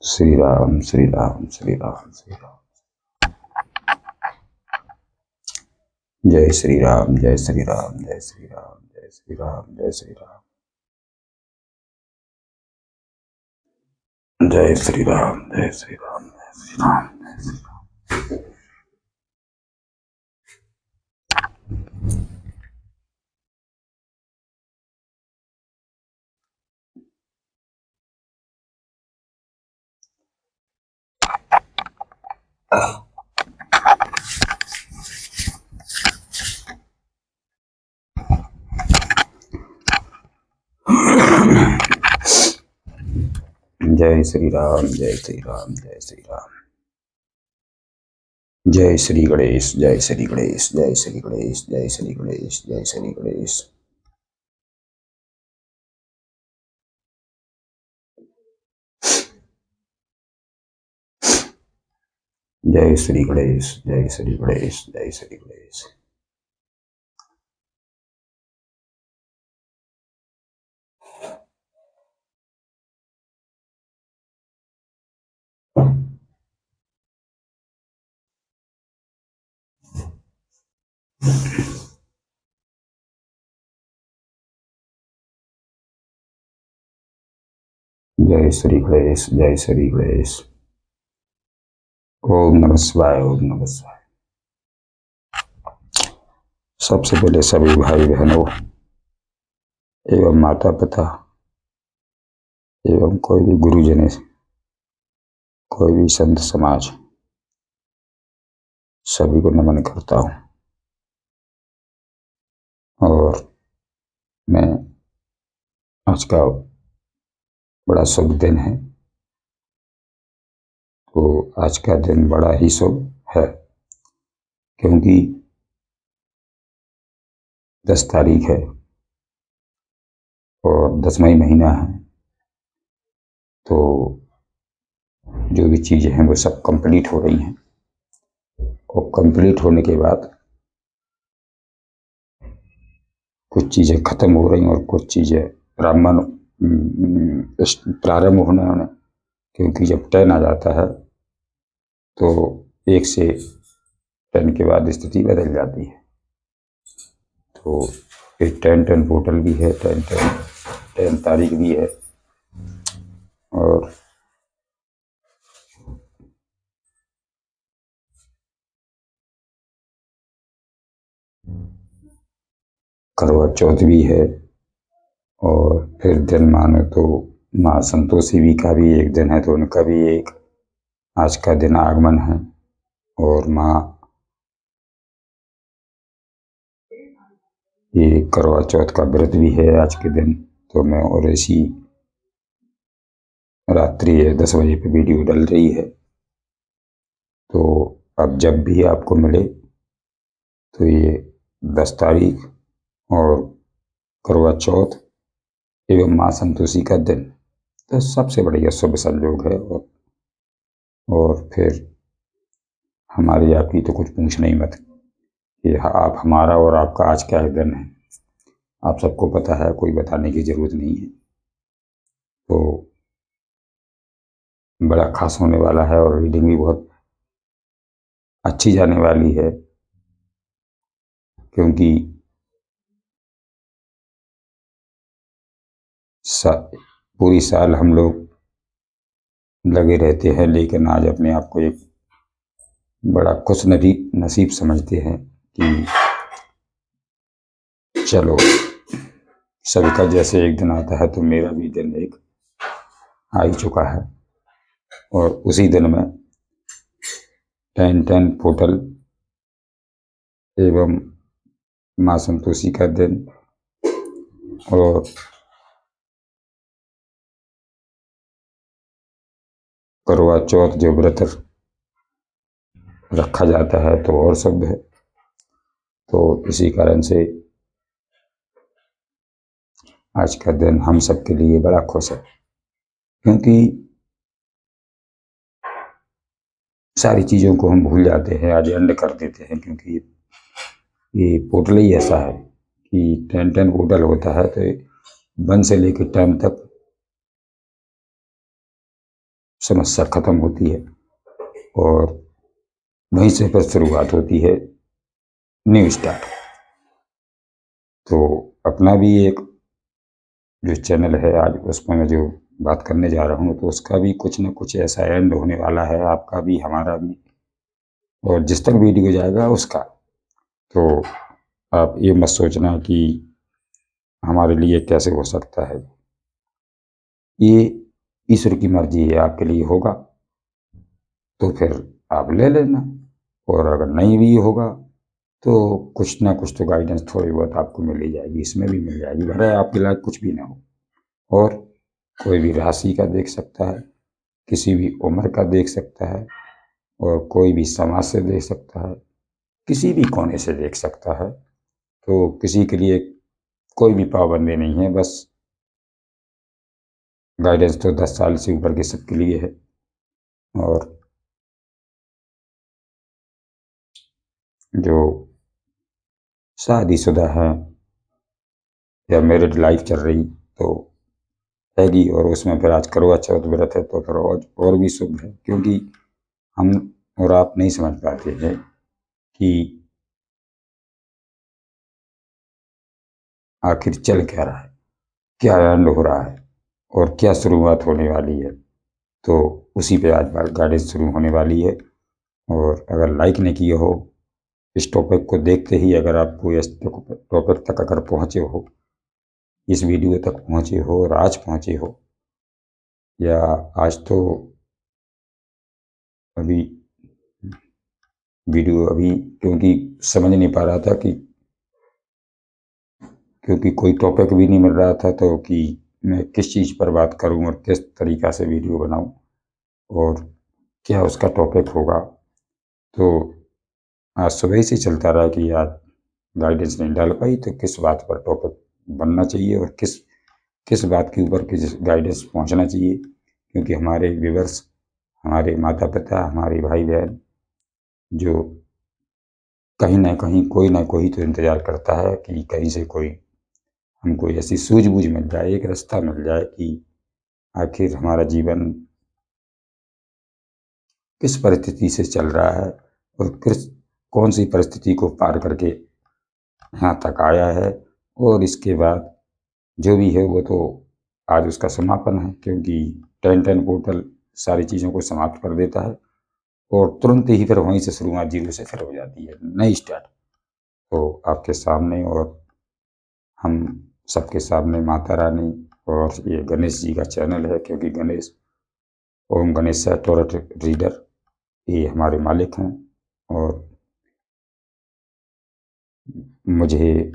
श्री राम श्री राम श्री राम श्री राम। जय श्री राम जय श्री राम जय श्री राम जय श्री राम जय श्री राम जय श्री राम जय श्री राम जय श्री राम जय श्री राम। जय श्री राम जय श्री राम जय श्री राम। जय श्री गणेश जय श्री गणेश जय श्री गणेश जय श्री गणेश जय श्री गणेश। जय श्री गणेश जय श्री गणेश जय श्री गणेश। जय श्री गणेश जय श्री गणेश। ओम नमः शिवाय ओम नमः शिवाय। सबसे पहले सभी भाई बहनों एवं माता पिता एवं कोई भी गुरुजन, कोई भी संत समाज, सभी को नमन करता हूँ। और मैं आज का बड़ा शुभ दिन है, तो आज का दिन बड़ा ही शुभ है क्योंकि 10 तारीख है और 10वां महीना है। तो जो भी चीज़ें हैं वो सब कंप्लीट हो रही हैं और कंप्लीट होने के बाद कुछ चीज़ें ख़त्म हो रही हैं और कुछ चीज़ें प्रारंभ होने होने, क्योंकि जब 10 आ जाता है तो 1 से 10 के बाद स्थिति बदल जाती है। तो एक 10-10 पोर्टल भी है, 10 तारीख भी है और करवा चौथ भी है। और फिर दिन मानो तो माँ संतोषी भी का भी एक दिन है, तो उनका भी एक आज का दिन आगमन है। और माँ ये करवा चौथ का व्रत भी है आज के दिन। तो मैं और ऐसी रात्रि 10 बजे पे वीडियो डल रही है। तो अब जब भी आपको मिले तो ये 10 तारीख और करवा चौथ एवं माँ संतोषी का दिन तो सबसे बढ़िया शुभ संयोग है। और फिर हमारी आपकी तो कुछ पूछना ही मत कि आप हमारा और आपका आज क्या दिन है, आप सबको पता है, कोई बताने की जरूरत नहीं है। तो बड़ा खास होने वाला है और रीडिंग भी बहुत अच्छी जाने वाली है क्योंकि पूरी साल हम लोग लगे रहते हैं, लेकिन आज अपने आप को एक बड़ा खुश नसीब समझते हैं कि चलो सभी का जैसे एक दिन आता है तो मेरा भी दिन एक आ ही चुका है। और उसी दिन में 10-10 पोर्टल एवं माँ संतोषी का दिन और करवा चौथ जो व्रत रखा जाता है तो और शुभ है। तो इसी कारण से आज का दिन हम सबके लिए बड़ा खुश है क्योंकि सारी चीज़ों को हम भूल जाते हैं, आज एंड कर देते हैं क्योंकि ये पोर्टल ही ऐसा है कि 10-10 पोर्टल होता है। तो 1 से लेकर 10 तक समस्या खत्म होती है और वहीं से फिर शुरुआत होती है न्यू स्टार्ट। तो अपना भी एक जो चैनल है आज उसमें मैं जो बात करने जा रहा हूँ तो उसका भी कुछ न कुछ ऐसा एंड होने वाला है, आपका भी हमारा भी, और जिस तक वीडियो जाएगा उसका। तो आप ये मत सोचना कि हमारे लिए कैसे हो सकता है, ये ईश्वर की मर्जी है, आपके लिए होगा तो फिर आप ले लेना, और अगर नहीं भी होगा तो कुछ ना कुछ तो गाइडेंस थोड़ी बहुत आपको मिल ही जाएगी, इसमें भी मिल जाएगी, भले आपके लायक कुछ भी ना हो। और कोई भी राशि का देख सकता है, किसी भी उम्र का देख सकता है, और कोई भी समाज से देख सकता है, किसी भी कोने से देख सकता है। तो किसी के लिए कोई भी पाबंदी नहीं है, बस गाइडेंस तो 10 साल से ऊपर के सबके लिए है। और जो शादीशुदा हैं या मैरिड लाइफ चल रही तो हैगी, और उसमें फिर आज करवा चौथ व्रत है तो फिर और भी शुभ है, क्योंकि हम और आप नहीं समझ पाते हैं कि आखिर चल क्या रहा है, क्या एंड हो रहा है और क्या शुरुआत होने वाली है। तो उसी पे आज गाइडेंस शुरू होने वाली है। और अगर लाइक नहीं किए हो, इस टॉपिक को देखते ही अगर आपको इस टॉपिक तक अगर पहुँचे हो, इस वीडियो तक पहुँचे हो और आज पहुँचे हो, या आज तो अभी वीडियो अभी क्योंकि समझ नहीं पा रहा था कि, क्योंकि कोई टॉपिक भी नहीं मिल रहा था तो कि मैं किस चीज़ पर बात करूं और किस तरीक़ा से वीडियो बनाऊं और क्या उसका टॉपिक होगा। तो आज सुबह ही से चलता रहा कि आज गाइडेंस नहीं डाल पाई तो किस बात पर टॉपिक बनना चाहिए और किस किस बात के ऊपर किस गाइडेंस पहुंचना चाहिए, क्योंकि हमारे व्यूअर्स, हमारे माता पिता, हमारे भाई बहन जो कहीं ना कहीं कोई ना कोई तो इंतज़ार करता है कि कहीं से कोई हमको ऐसी सूझबूझ मिल जाए, एक रास्ता मिल जाए कि आखिर हमारा जीवन किस परिस्थिति से चल रहा है और किस कौन सी परिस्थिति को पार करके यहाँ तक आया है, और इसके बाद जो भी है वो तो आज उसका समापन है, क्योंकि 10-10 पोर्टल सारी चीज़ों को समाप्त कर देता है और तुरंत ही फिर वहीं से शुरुआत जीरो से फिर हो जाती है, नई स्टार्ट। तो आपके सामने और हम सबके सामने माता रानी, और ये गणेश जी का चैनल है, क्योंकि गणेश ओम गणेश टोरट रीडर ये हमारे मालिक हैं। और मुझे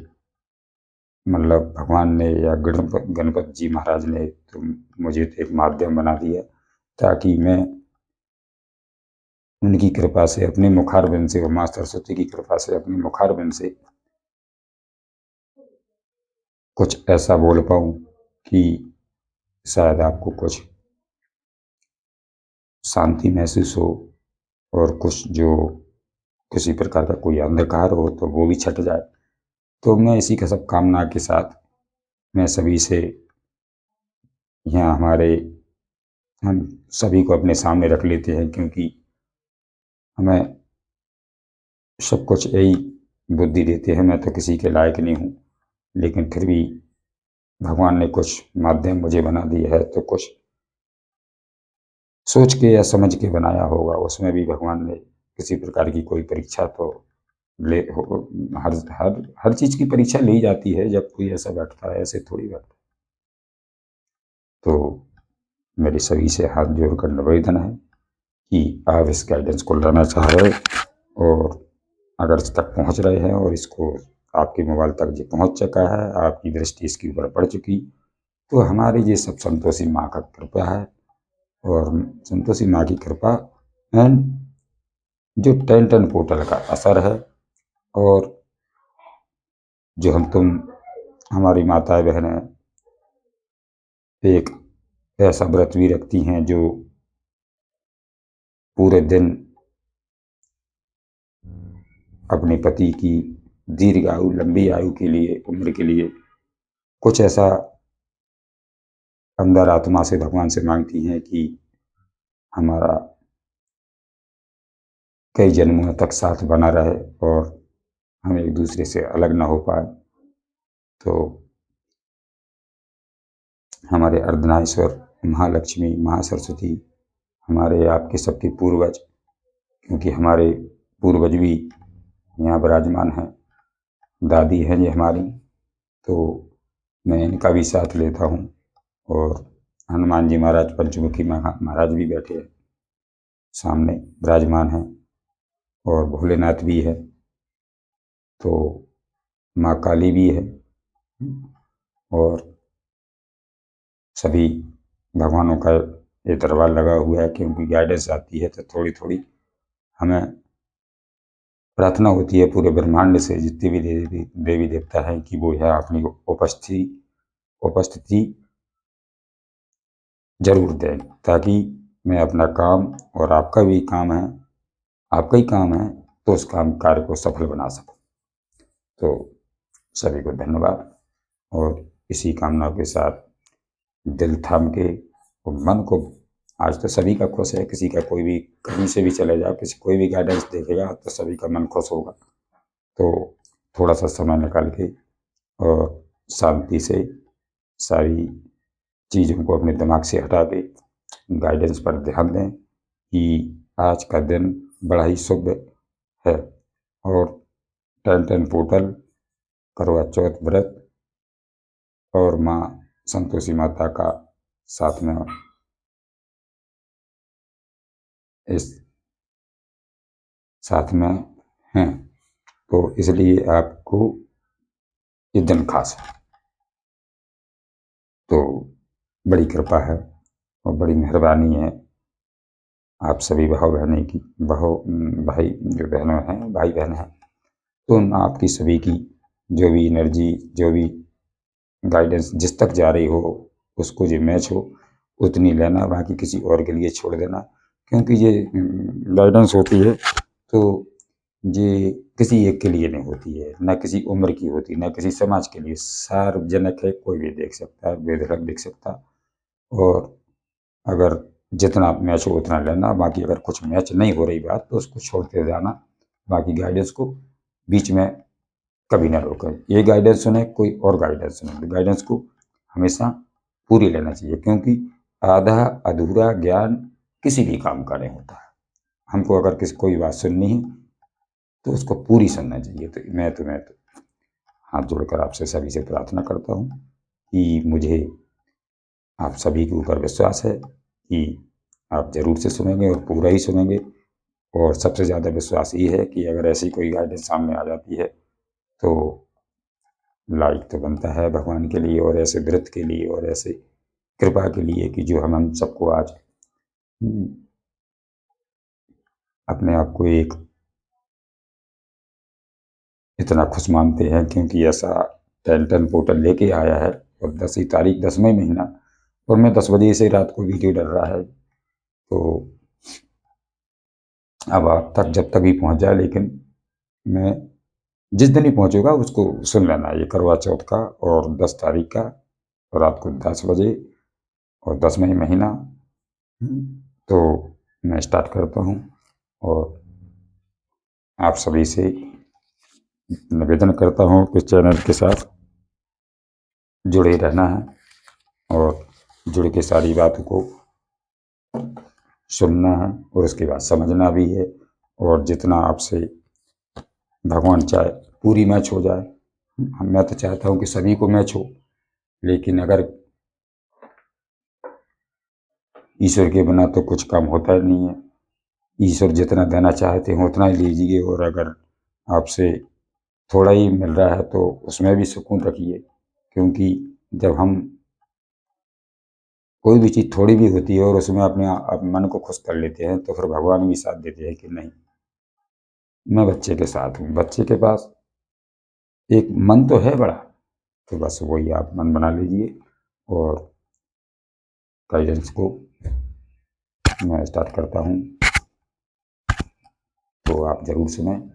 मतलब भगवान ने या गणपत जी महाराज ने तो मुझे तो एक माध्यम बना दिया ताकि मैं उनकी कृपा से अपने मुखारबिंद से और माँ सरस्वती की कृपा से अपने मुखारबिंद से कुछ ऐसा बोल पाऊँ कि शायद आपको कुछ शांति महसूस हो, और कुछ जो किसी प्रकार का कोई अंधकार हो तो वो भी छट जाए। तो मैं इसी का सब कामना के साथ मैं सभी से यहाँ हमारे हम सभी को अपने सामने रख लेते हैं, क्योंकि हमें सब कुछ यही बुद्धि देते हैं, मैं तो किसी के लायक नहीं हूँ, लेकिन फिर भी भगवान ने कुछ माध्यम मुझे बना दिया है तो कुछ सोच के या समझ के बनाया होगा, उसमें भी भगवान ने किसी प्रकार की कोई परीक्षा तो ले हो, हर हर हर चीज़ की परीक्षा ली जाती है जब कोई ऐसा बैठता है, ऐसे थोड़ी बैठता। तो मेरे सभी से हाथ जोड़कर निवेदन है कि आप इस गाइडेंस को लेना चाह रहे और अगर इस तक पहुंच रहे हैं और इसको आपके मोबाइल तक जो पहुंच चुका है, आपकी दृष्टि इसके ऊपर पड़ चुकी, तो हमारी ये सब संतोषी माँ का कृपा है। और संतोषी माँ की कृपा एंड जो 10-10 पोर्टल का असर है, और जो हम तुम हमारी माताएं बहनें एक ऐसा व्रत भी रखती हैं जो पूरे दिन अपने पति की दीर्घ आयु, लंबी आयु के लिए, उम्र के लिए कुछ ऐसा अंदर आत्मा से भगवान से मांगती हैं कि हमारा कई जन्मों तक साथ बना रहे और हम एक दूसरे से अलग ना हो पाए। तो हमारे अर्धनारीश्वर, महालक्ष्मी, महासरस्वती, हमारे आपके सबके पूर्वज, क्योंकि हमारे पूर्वज भी यहाँ विराजमान हैं, दादी हैं ये हमारी, तो मैं इनका भी साथ लेता हूँ। और हनुमान जी महाराज, पंचमुखी महाराज भी बैठे हैं सामने विराजमान हैं, और भोलेनाथ भी है, तो माँ काली भी है, और सभी भगवानों का ये दरबार लगा हुआ है। क्योंकि गाइडेंस आती है तो थोड़ी थोड़ी हमें प्रार्थना होती है पूरे ब्रह्मांड से, जितने भी देवी देवता हैं, कि वो यहाँ अपनी उपस्थिति जरूर दें, ताकि मैं अपना काम, और आपका भी काम है, आपका ही काम है, तो उस कार्य को सफल बना सकूं। तो सभी को धन्यवाद, और इसी कामना के साथ दिल थाम के और मन को, आज तो सभी का खुश है, किसी का कोई भी कहीं से भी चले जाओ, किसी कोई भी गाइडेंस देखेगा तो सभी का मन खुश होगा। तो थोड़ा सा समय निकाल के और शांति से सारी चीज़ों को अपने दिमाग से हटा के गाइडेंस पर ध्यान दें कि आज का दिन बड़ा ही शुभ है। और 10-10 पोर्टल, करवा चौथ व्रत, और माँ संतोषी माता का साथ में इस साथ में हैं, तो इसलिए आपको ये दिन खास है। तो बड़ी कृपा है और बड़ी मेहरबानी है आप सभी भाई जो बहनों हैं, भाई बहन हैं, तो उन आपकी सभी की जो भी एनर्जी, जो भी गाइडेंस जिस तक जा रही हो, उसको जो मैच हो उतनी लेना, बाकी किसी और के लिए छोड़ देना। क्योंकि ये गाइडेंस होती है तो ये किसी एक के लिए नहीं होती है, ना किसी उम्र की होती, ना किसी समाज के लिए, सार्वजनिक है, कोई भी देख सकता है, बेधड़क देख सकता है। और अगर जितना मैच हो उतना लेना, बाकी अगर कुछ मैच नहीं हो रही बात तो उसको छोड़ते जाना। बाकी गाइडेंस को बीच में कभी ना रोकें, ये गाइडेंस सुने कोई और गाइडेंस सुने, तो गाइडेंस को हमेशा पूरी लेना चाहिए, क्योंकि आधा अधूरा ज्ञान किसी भी काम का नहीं होता है। हमको अगर किसी कोई बात सुननी है तो उसको पूरी सुनना चाहिए। तो मैं हाथ जोड़कर आपसे सभी से प्रार्थना करता हूँ कि मुझे आप सभी के ऊपर विश्वास है कि आप जरूर से सुनेंगे और पूरा ही सुनेंगे। और सबसे ज़्यादा विश्वास ये है कि अगर ऐसी कोई गाइडेंस सामने आ जाती है तो लाइक तो बनता है भगवान के लिए, और ऐसे व्रत के लिए, और ऐसे कृपा के लिए कि जो हम सबको आज अपने आप को एक इतना खुश मानते हैं, क्योंकि ऐसा 10-10 पोर्टल लेके आया है। और 10 तारीख 10वें महीना, और मैं 10 बजे से रात को वीडियो डल रहा है, तो अब आप तक जब तक भी पहुंच जाए, लेकिन मैं जिस दिन ही पहुंचूंगा उसको सुन लेना, ये करवा चौथ का, और 10 तारीख का रात को 10 बजे, और 10वें महीना। तो मैं स्टार्ट करता हूँ, और आप सभी से निवेदन करता हूँ कि चैनल के साथ जुड़े रहना है, और जुड़ के सारी बातों को सुनना है, और उसके बाद समझना भी है। और जितना आपसे भगवान चाहे पूरी मैच हो जाए, मैं तो चाहता हूँ कि सभी को मैच हो, लेकिन अगर ईश्वर के बिना तो कुछ काम होता ही नहीं है। ईश्वर जितना देना चाहते हैं उतना ही लीजिए, और अगर आपसे थोड़ा ही मिल रहा है तो उसमें भी सुकून रखिए, क्योंकि जब हम कोई भी चीज़ थोड़ी भी होती है और उसमें अपने आप मन को खुश कर लेते हैं, तो फिर भगवान भी साथ देते हैं कि नहीं, मैं बच्चे के साथ हूँ। बच्चे के पास एक मन तो है बड़ा, तो बस वही आप मन बना लीजिए, और गाइडेंस को मैं स्टार्ट करता हूँ, तो आप जरूर सुनें,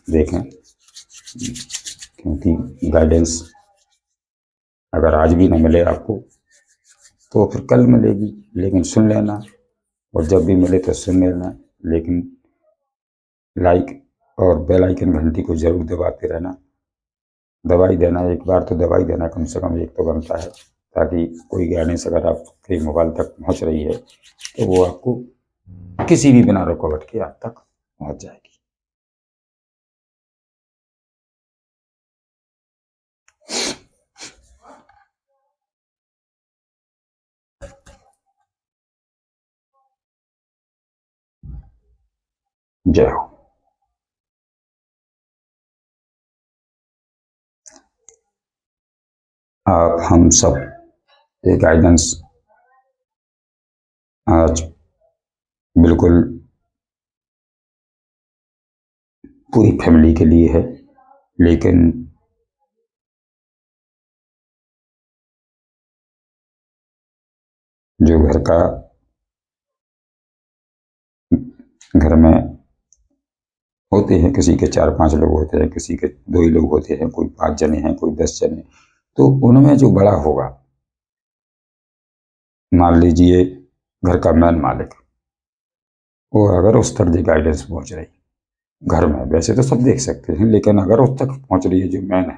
देखें, क्योंकि गाइडेंस अगर आज भी न मिले आपको तो फिर कल मिलेगी, लेकिन सुन लेना, और जब भी मिले तो सुन लेना, लेकिन लाइक और बेल आइकन घंटी को जरूर दबाते रहना। दवाई देना, एक बार तो दवाई देना, कम से कम एक तो बनता है, ताकि कोई गाइडेंस अगर आपके मोबाइल तक पहुंच रही है तो वो आपको किसी भी बिना रुकावट के आप तक पहुंच जाएगी। जय हो। आप हम सब ये गाइडेंस आज बिल्कुल पूरी फैमिली के लिए है, लेकिन जो घर में होते हैं, किसी के 4-5 लोग होते हैं, किसी के 2 ही लोग होते हैं, कोई 5 जने हैं, कोई 10 जने, तो उनमें जो बड़ा होगा, मान लीजिए घर का मैन मालिक, वो अगर उस तरह की गाइडेंस पहुंच रही घर में, वैसे तो सब देख सकते हैं, लेकिन अगर उस तक पहुंच रही है जो मैन है,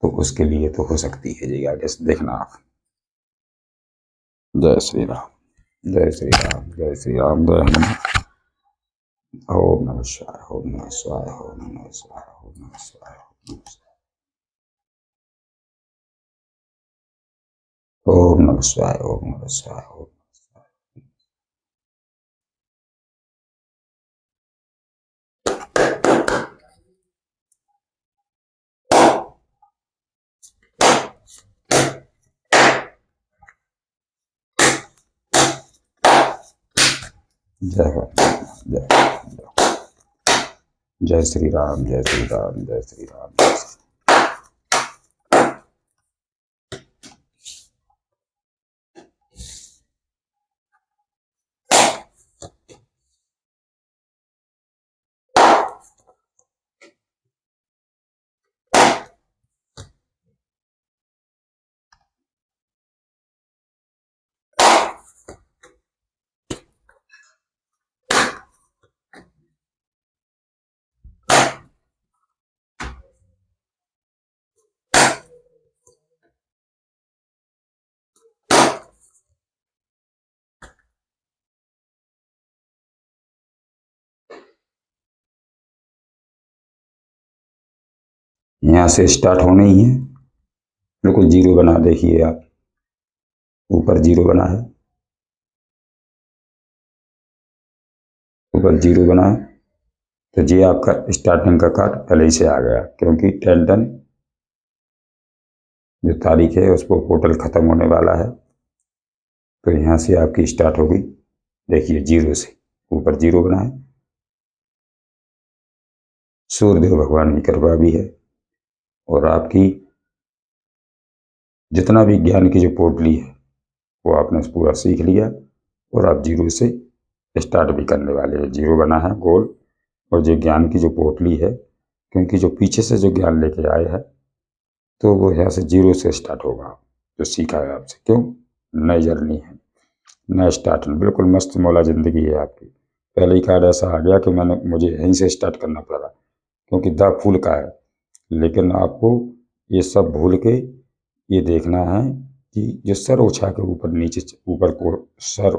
तो उसके लिए तो हो सकती है ये गाइडेंस, देखना आप। जय श्री राम, जय श्री राम, जय श्री राम, जय हनुमान। ओम नमः शिवाय, ओम नमः शिवाय, ओम नमः शिवाय, ओम नमः शिवाय, ओम नमः शिवाय, ओम नमः शिवाय, ओम। जय हो, जय, जय श्री राम, जय श्री राम, जय श्री राम, जय श्री। यहाँ से स्टार्ट होना ही है, बिल्कुल जीरो बना, देखिए आप, ऊपर जीरो बना है, ऊपर जीरो बना है, तो ये आपका स्टार्टिंग का कार्ड पहले ही से आ गया, क्योंकि 10 जो तारीख है उस पर पोर्टल खत्म होने वाला है, तो यहाँ से आपकी स्टार्ट होगी। देखिए जीरो से ऊपर जीरो बना है, सूर्यदेव भगवान की कृपा भी है, और आपकी जितना भी ज्ञान की जो पोटली है वो आपने पूरा सीख लिया, और आप जीरो से स्टार्ट भी करने वाले हैं। जीरो बना है गोल, और जो ज्ञान की जो पोटली है, क्योंकि जो पीछे से जो ज्ञान लेके आए हैं, तो वो यहाँ से जीरो से स्टार्ट होगा, जो सीखा है आपसे। क्यों? नई जर्नी है, नया स्टार्ट, बिल्कुल मस्त मौला जिंदगी है आपकी। पहले ही कार्ड ऐसा आ गया कि मुझे यहीं से स्टार्ट करना पड़ा, क्योंकि द फूल का है, लेकिन आपको ये सब भूल के ये देखना है कि जो सर उठा के ऊपर नीचे ऊपर को सर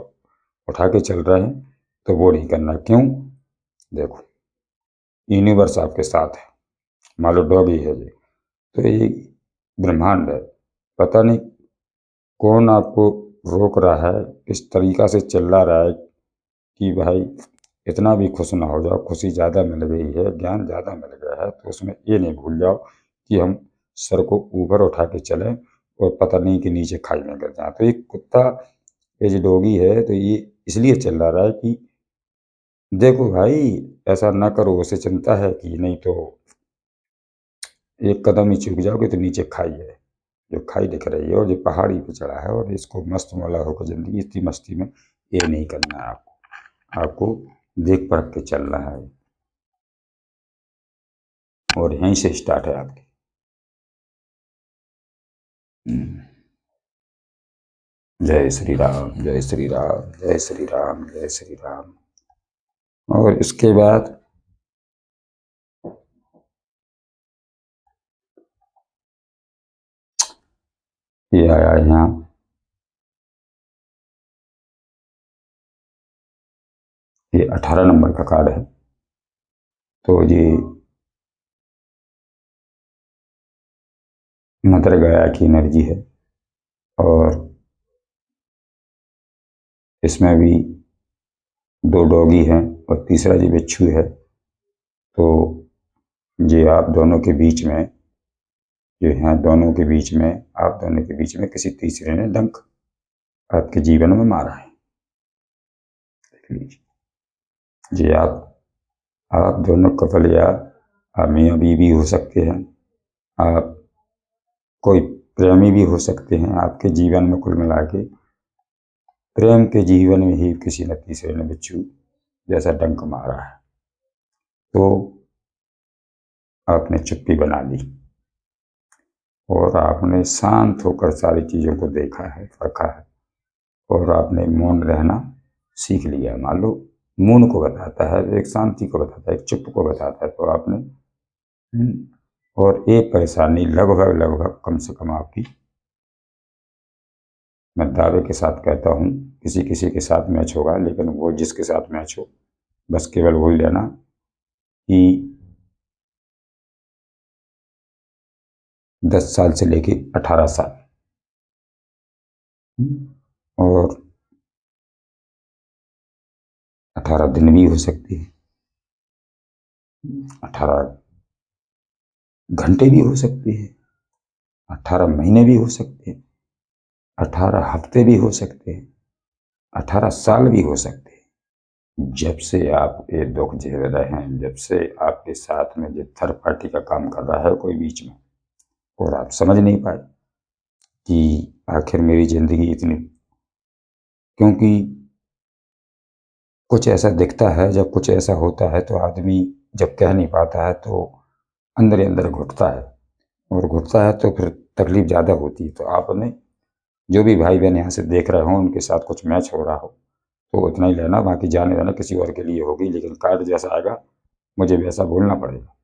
उठा के चल रहे हैं, तो वो नहीं करना। क्यों? देखो, यूनिवर्स आपके साथ है, मान लो डॉगी है जी, तो ये ब्रह्मांड है, पता नहीं कौन आपको रोक रहा है, किस तरीका से चिल्ला रहा है कि भाई इतना भी खुश ना हो जाओ, खुशी ज़्यादा मिल गई है, ज्ञान ज़्यादा मिल गया है, तो उसमें ये नहीं भूल जाओ कि हम सर को ऊपर उठा के चलें और पता नहीं कि नीचे खाई में गिर जाए। तो एक कुत्ता, ये जो डॉगी है, तो ये इसलिए चिल्ला रहा है कि देखो भाई, ऐसा ना करो, उसे चिंता है कि नहीं तो एक कदम ही चूक जाओगे तो नीचे खाई है, जो खाई दिख रही है, और जो पहाड़ी पे चढ़ा है, और इसको मस्त मौला होकर जिंदगी इतनी मस्ती में ये नहीं करना है आपको। आपको देख परख के चलना है, और यहीं से स्टार्ट है आपकी। जय श्री राम, जय श्री राम, जय श्री राम, जय श्री राम। और इसके बाद ये आया यहाँ, ये 18 नंबर का कार्ड है। तो ये मदर गया की एनर्जी है और इसमें भी 2 डॉगी हैं और तीसरा ये बिच्छू है। तो ये आप दोनों के बीच में जो है, दोनों के बीच में, आप दोनों के बीच में किसी तीसरे ने डंक आपके जीवन में मारा है। देख लीजिए, ये आप दोनों कपल या आप मियाँ बीवी हो सकते हैं, आप कोई प्रेमी भी हो सकते हैं। आपके जीवन में कुल मिला के प्रेम के जीवन में ही किसी न तीसरे ने बिच्छू जैसा डंक मारा है। तो आपने चुप्पी बना ली और आपने शांत होकर सारी चीज़ों को देखा है, परखा है और आपने मौन रहना सीख लिया है। मान लो मौन को बताता है, एक शांति को बताता है, एक चुप को बताता है। तो आपने और एक परेशानी लगभग कम से कम आपकी, मैं दावे के साथ कहता हूँ, किसी किसी के साथ मैच होगा, लेकिन वो जिसके साथ मैच हो बस केवल वही लेना कि 10 साल से लेके 18 साल और 18 दिन भी हो सकती है, 18 घंटे भी हो सकती है, 18 महीने भी हो सकते हैं, 18 हफ्ते भी हो सकते हैं, 18 साल भी हो सकते हैं। जब से आप ये दुख झेल रहे हैं, जब से आपके साथ में जो थर्ड पार्टी का काम कर रहा है कोई बीच में, और आप समझ नहीं पाए कि आखिर मेरी जिंदगी इतनी, क्योंकि कुछ ऐसा दिखता है, जब कुछ ऐसा होता है तो आदमी जब कह नहीं पाता है तो अंदर ही अंदर घुटता है, और घुटता है तो फिर तकलीफ ज़्यादा होती है। तो आपने जो भी भाई बहन यहाँ से देख रहे हो उनके साथ कुछ मैच हो रहा हो तो उतना ही लेना, बाकी जाने देना किसी और के लिए होगी, लेकिन कार्ड जैसा आएगा मुझे वैसा बोलना पड़ेगा।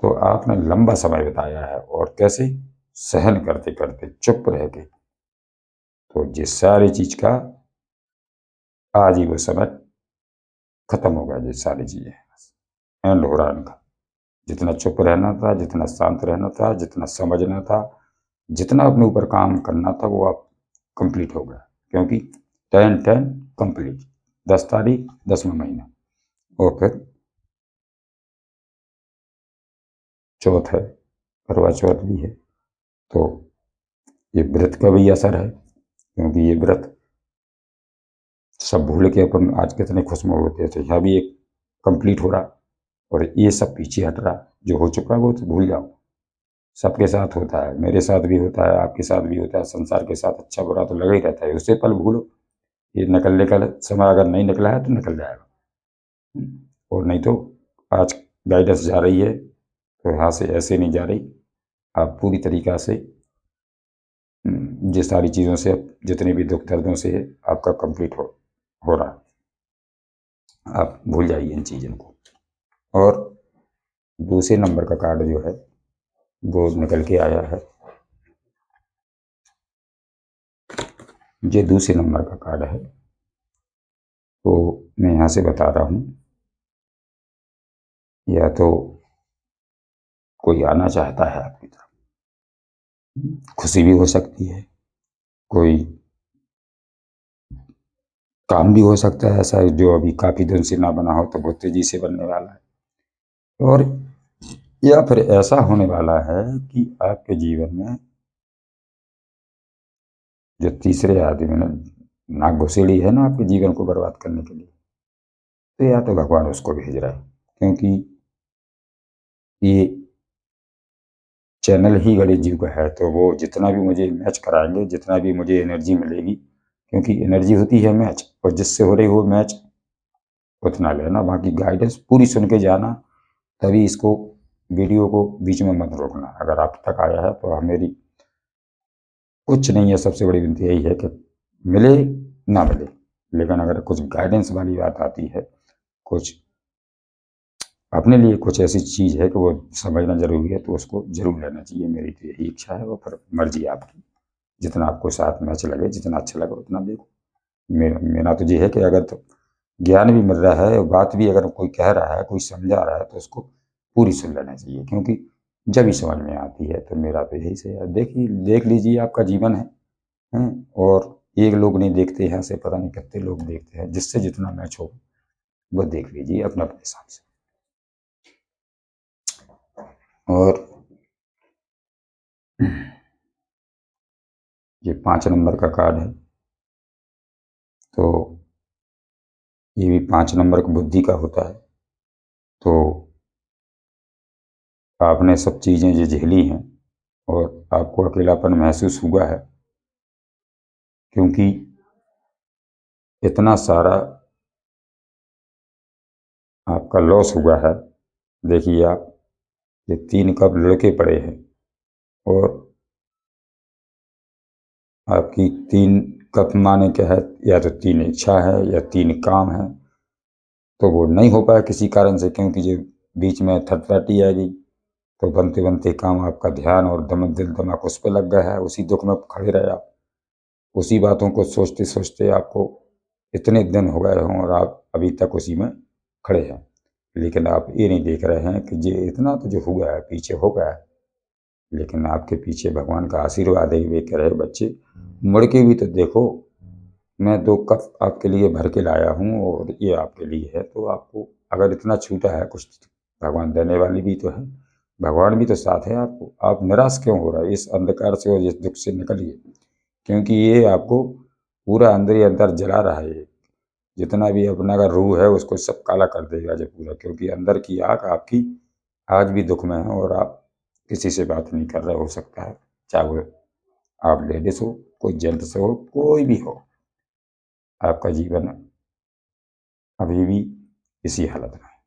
तो आपने लंबा समय बिताया है और कैसे सहन करते करते चुप रह के, तो ये सारी चीज का आज ही वो समय खत्म हो गया। ये सारी चीजें एंड हो रहा इनका। जितना चुप रहना था, जितना शांत रहना था, जितना समझना था, जितना अपने ऊपर काम करना था, वो आप कंप्लीट हो गया। क्योंकि 10-10 कंप्लीट, 10 तारीख 10वां महीना, और फिर चौथ है, करवा चौथ भी है। तो ये व्रत का भी असर है, क्योंकि ये व्रत सब भूल के अपन आज कितने खुशनुमा होते थे, यह भी एक कंप्लीट हो रहा और ये सब पीछे हट रहा। जो हो चुका है वो तो भूल जाओ, सबके साथ होता है, मेरे साथ भी होता है, आपके साथ भी होता है, संसार के साथ अच्छा बुरा तो लगा ही रहता है। उससे पल भूलो, ये निकलने का समय अगर नहीं निकला है तो निकल जाएगा। और नहीं तो आज गाइडेंस जा रही है तो यहाँ से ऐसे नहीं जा रही। आप पूरी तरीक़ा से ये सारी चीज़ों से, जितने भी दुख दर्दों से है आपका कंप्लीट हो रहा। आप भूल जाइए इन चीज़ों को। और दूसरे नंबर का कार्ड जो है वो निकल के आया है, ये दूसरे नंबर का कार्ड है। तो मैं यहाँ से बता रहा हूँ, या तो कोई आना चाहता है आपकी तरफ, खुशी भी हो सकती है, कोई काम भी हो सकता है ऐसा जो अभी काफ़ी दिन से ना बना हो तो बहुत तेजी से बनने वाला है। और या फिर ऐसा होने वाला है कि आपके जीवन में जो तीसरे आदमी ने नाक घुसेड़ी है ना आपके जीवन को बर्बाद करने के लिए, तो या तो भगवान उसको भेज रहा है, क्योंकि ये चैनल ही गणेश जी का है। तो वो जितना भी मुझे मैच कराएंगे, जितना भी मुझे एनर्जी मिलेगी, क्योंकि एनर्जी होती है मैच, और जिससे हो रही हो मैच उतना लेना, बाकी गाइडेंस पूरी सुन के जाना। तभी इसको, वीडियो को बीच में मत रोकना। अगर आप तक आया है तो मेरी कुछ नहीं है, सबसे बड़ी विनती यही है कि मिले ना मिले, लेकिन अगर कुछ गाइडेंस वाली बात आती है, कुछ अपने लिए कुछ ऐसी चीज़ है कि वो समझना जरूरी है, तो उसको जरूर लेना चाहिए। मेरी तो यही इच्छा है, वो फिर मर्जी आपकी, जितना आपको साथ में अच्छा लगे, जितना अच्छा लगे उतना देखो। मेरा तो ये है कि अगर तो ज्ञान भी मिल रहा है, बात भी अगर कोई कह रहा है, कोई समझा रहा है, तो उसको पूरी सुन लेना चाहिए, क्योंकि जब ही समझ में आती है। तो मेरा तो यही से है। देखिए, देख लीजिए, आपका जीवन है, और एक लोग नहीं देखते हैं, से पता नहीं कितने लोग देखते हैं। जिससे जितना मैच हो वो देख लीजिए अपना अपने हिसाब से। और ये 5 नंबर का कार्ड है, तो ये भी 5 नंबर की बुद्धि का होता है। तो आपने सब चीज़ें जो झेली हैं और आपको अकेलापन महसूस हुआ है, क्योंकि इतना सारा आपका लॉस हुआ है। देखिए, आप ये 3 कप लड़के पड़े हैं, और आपकी 3 कप माने क्या है, या तो 3 इच्छा है या 3 काम है, तो वो नहीं हो पाया किसी कारण से, क्योंकि जो बीच में थर्ड पार्टी आ गई। तो बनते बनते काम आपका ध्यान और दिल दिमाग उस पर लग गया है, उसी दुख में खड़े रहे आप, उसी बातों को सोचते सोचते आपको इतने दिन हो गए हों, और आप अभी तक उसी में खड़े हैं। लेकिन आप ये नहीं देख रहे हैं कि ये इतना तो जो हुआ है पीछे हो गया है, लेकिन आपके पीछे भगवान का आशीर्वाद है। वे कह रहे बच्चे, मुड़ के भी तो देखो, मैं 2 कप आपके लिए भर के लाया हूँ, और ये आपके लिए है। तो आपको अगर इतना छूटा है कुछ, भगवान देने वाली भी तो है, भगवान भी तो साथ है आपको। आप निराश क्यों हो रहे हैं? इस अंधकार से और इस दुख से निकलिए, क्योंकि ये आपको पूरा अंदर ही अंदर जला रहा है। जितना भी अपना का रूह है उसको सब काला कर देगा जब पूरा, क्योंकि अंदर की आग आपकी आज भी दुख में है, और आप किसी से बात नहीं कर रहे। हो सकता है चाहे वो आप लेडीज हो, कोई जेंट्स हो, कोई भी हो, आपका जीवन अभी भी इसी हालत में है।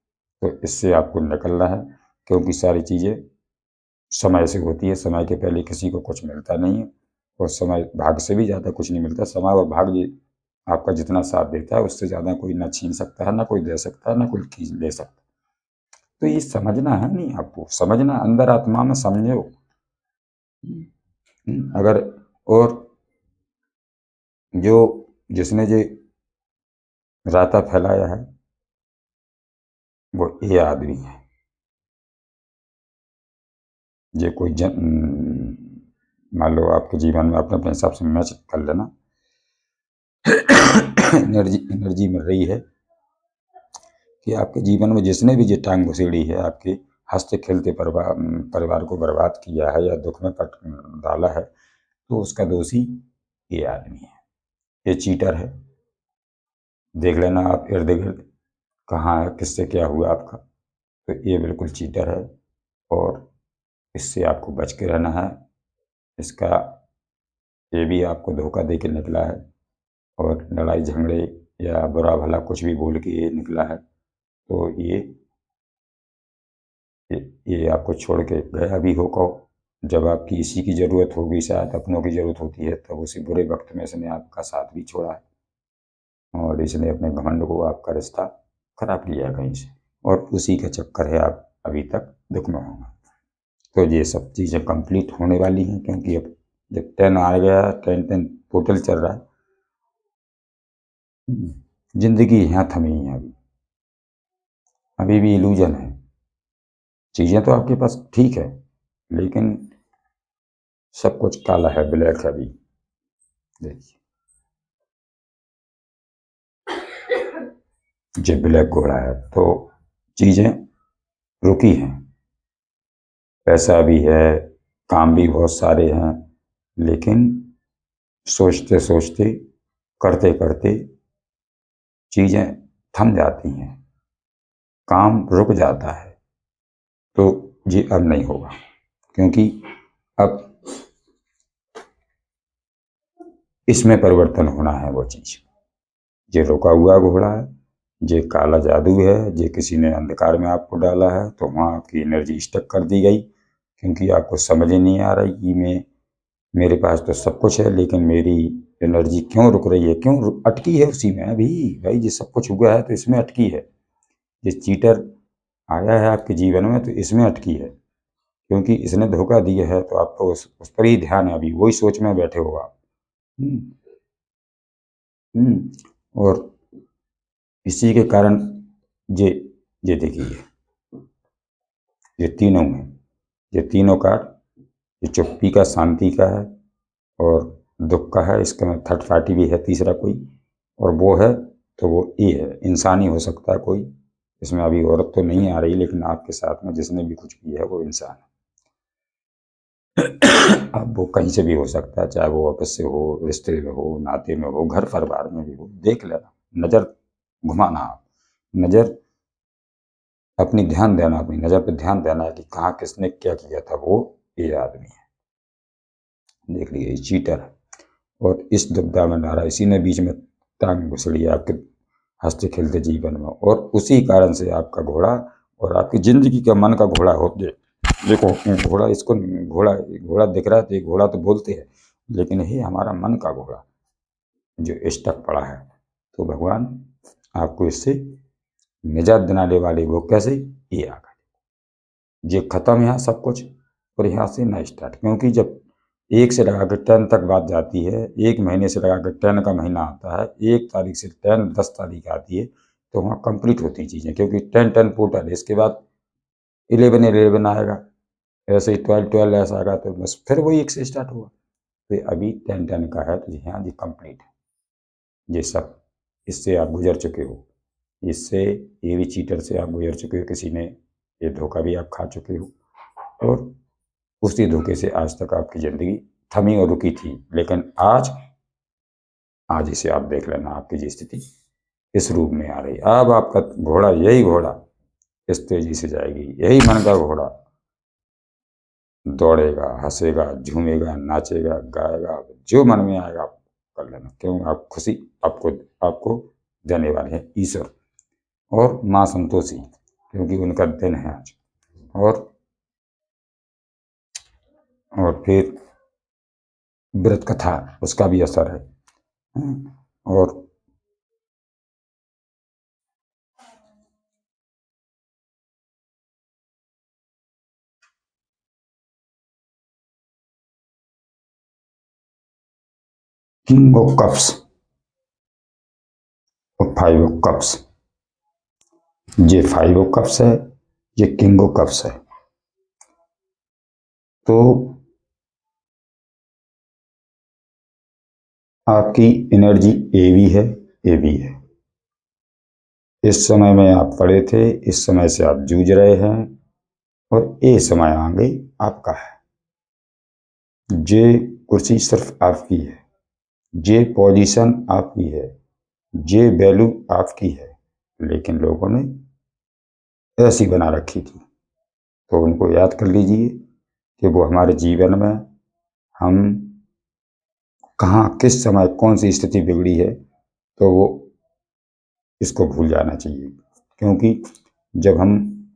तो इससे आपको निकलना है, क्योंकि सारी चीज़ें समय से होती है। समय के पहले किसी को कुछ मिलता नहीं है, और समय भाग्य से भी ज़्यादा कुछ नहीं मिलता। समय और भाग्य आपका जितना साथ देता है, उससे ज़्यादा कोई ना छीन सकता है, ना कोई दे सकता है, ना कोई खींच ले सकता। तो ये समझना है, नहीं आपको समझना, अंदर आत्मा में समझो। अगर और जो जिसने ये राता फैलाया है, वो ये आदमी है। ये कोई मान लो आपके जीवन में अपने अपने हिसाब से मैच कर लेना। एनर्जी एनर्जी मिल रही है कि आपके जीवन में जिसने भी ये टांग घुसेड़ी है, आपके हंसते खेलते परिवार को बर्बाद किया है या दुख में पट डाला है, तो उसका दोषी ये आदमी है। ये चीटर है। देख लेना आप इर्द गिर्द कहाँ है, किससे क्या हुआ आपका। तो ये बिल्कुल चीटर है, और इससे आपको बच के रहना है। इसका ये भी आपको धोखा दे के निकला है, और लड़ाई झगड़े या बुरा भला कुछ भी बोल के ये निकला है। तो ये आपको छोड़ के गया भी होगा। जब आपकी इसी की ज़रूरत होगी, शायद अपनों की ज़रूरत होती है, तब उसी बुरे वक्त में इसने आपका साथ भी छोड़ा है, और इसने अपने घमंड को आपका रिश्ता खराब किया है कहीं से, और उसी का चक्कर है आप अभी तक दुख में होंगे। तो ये सब चीज़ें कंप्लीट होने वाली हैं, क्योंकि अब जब 10 आ गया, 10 टोटल चल रहा है। जिंदगी यहाँ थमी है, अभी भी इल्यूजन है। चीज़ें तो आपके पास ठीक है, लेकिन सब कुछ काला है, ब्लैक है अभी। देखिए, जो ब्लैक घोड़ा है, तो चीज़ें रुकी हैं। पैसा भी है, काम भी बहुत सारे हैं, लेकिन सोचते सोचते, करते करते चीज़ें थम जाती हैं, काम रुक जाता है। तो ये अब नहीं होगा, क्योंकि अब इसमें परिवर्तन होना है। वो चीज़, ये रुका हुआ घोड़ा है, ये काला जादू है, ये किसी ने अंधकार में आपको डाला है, तो वहाँ आपकी एनर्जी स्टक कर दी गई, क्योंकि आपको समझ ही नहीं आ रही कि मैं मेरे पास तो सब कुछ है, लेकिन मेरी एनर्जी क्यों रुक रही है, क्यों अटकी है उसी में अभी। भाई ये सब कुछ हुआ है तो इसमें अटकी है। ये चीटर आया है आपके जीवन में तो इसमें अटकी है, क्योंकि इसने धोखा दिया है तो आपको उस पर ही ध्यान है, अभी वही सोच में बैठे हो आप। हम्म, और इसी के कारण ये ये देखिए, ये तीनों में, ये तीनों कार्ड, ये चुप्पी का, शांति का है और दुख का है। इसका में थर्ड पार्टी भी है तीसरा कोई, और वो है तो वो ये है, इंसान ही हो सकता है कोई। इसमें अभी औरत तो नहीं आ रही, लेकिन आपके साथ में जिसने भी कुछ किया है वो इंसान है। अब वो कहीं से भी हो सकता है, चाहे वो ऑफिस से हो, रिश्ते में हो, नाते में हो, घर परिवार में भी हो। देख लेना, नजर घुमाना आप, नजर अपनी ध्यान देना, अपनी नजर पे ध्यान देना है कि कहाँ किसने क्या किया था। वो ये आदमी है, देख लीजिए, चीटर है और इस दुविधा में डाला, इसी ने बीच में टांग घुसड़ी है आपके हंसते खेलते जीवन में, और उसी कारण से आपका घोड़ा और आपकी जिंदगी का मन का घोड़ा हो। देखो घोड़ा, इसको घोड़ा घोड़ा दिख रहा है तो ये घोड़ा तो बोलते हैं, लेकिन ये हमारा मन का घोड़ा जो स्टक पड़ा है। तो भगवान आपको इससे निजात दिलाने वाले, वो कैसे, ये आ गए, ये खत्म यहाँ सब कुछ, और यहाँ से नया स्टार्ट। क्योंकि जब 1 से लगा के 10 तक बात जाती है, 1 महीने से लगा के 10 का महीना आता है, 1 तारीख से 10 तारीख आती है, तो वहाँ कंप्लीट होती है चीज़ें, क्योंकि 10 पोर्टल है। इसके बाद 11 आएगा, ऐसे ही 12 ऐसा आएगा, तो बस फिर वही 1 से स्टार्ट हुआ। तो अभी 10 का है, तो यहाँ जी कंप्लीट है ये सब। इससे आप गुजर चुके हो, इससे, ये भी चीटर से आप गुजर चुके हो, किसी ने ये धोखा भी आप खा चुके हो, और उसी धोखे से आज तक आपकी ज़िंदगी थमी और रुकी थी। लेकिन आज इसे आप देख लेना, आपकी जी स्थिति इस रूप में आ रही। अब आपका घोड़ा, यही घोड़ा इस तेजी से जाएगी, यही मन का घोड़ा दौड़ेगा, हंसेगा, झूमेगा, नाचेगा, गाएगा, जो मन में आएगा आप कर लेना। क्यों, आप खुशी आपको आपको देने वाले हैं ईश्वर और माँ संतोषी, क्योंकि उनका दिन है आज। और फिर व्रत कथा, उसका भी असर है। और किंग ऑफ कप्स और 5 ऑफ कप्स, ये 5 ऑफ कप्स है, ये किंग ऑफ कप्स है। तो आपकी एनर्जी ए भी है, ए भी है। इस समय में आप पड़े थे, इस समय से आप जूझ रहे हैं, और ये समय आगे आपका है। ये कुर्सी सिर्फ आपकी है, ये पोजीशन आपकी है, ये वैल्यू आपकी है, लेकिन लोगों ने ऐसी बना रखी थी। तो उनको याद कर लीजिए कि वो हमारे जीवन में, हम कहाँ किस समय कौन सी स्थिति बिगड़ी है, तो वो इसको भूल जाना चाहिए। क्योंकि जब हम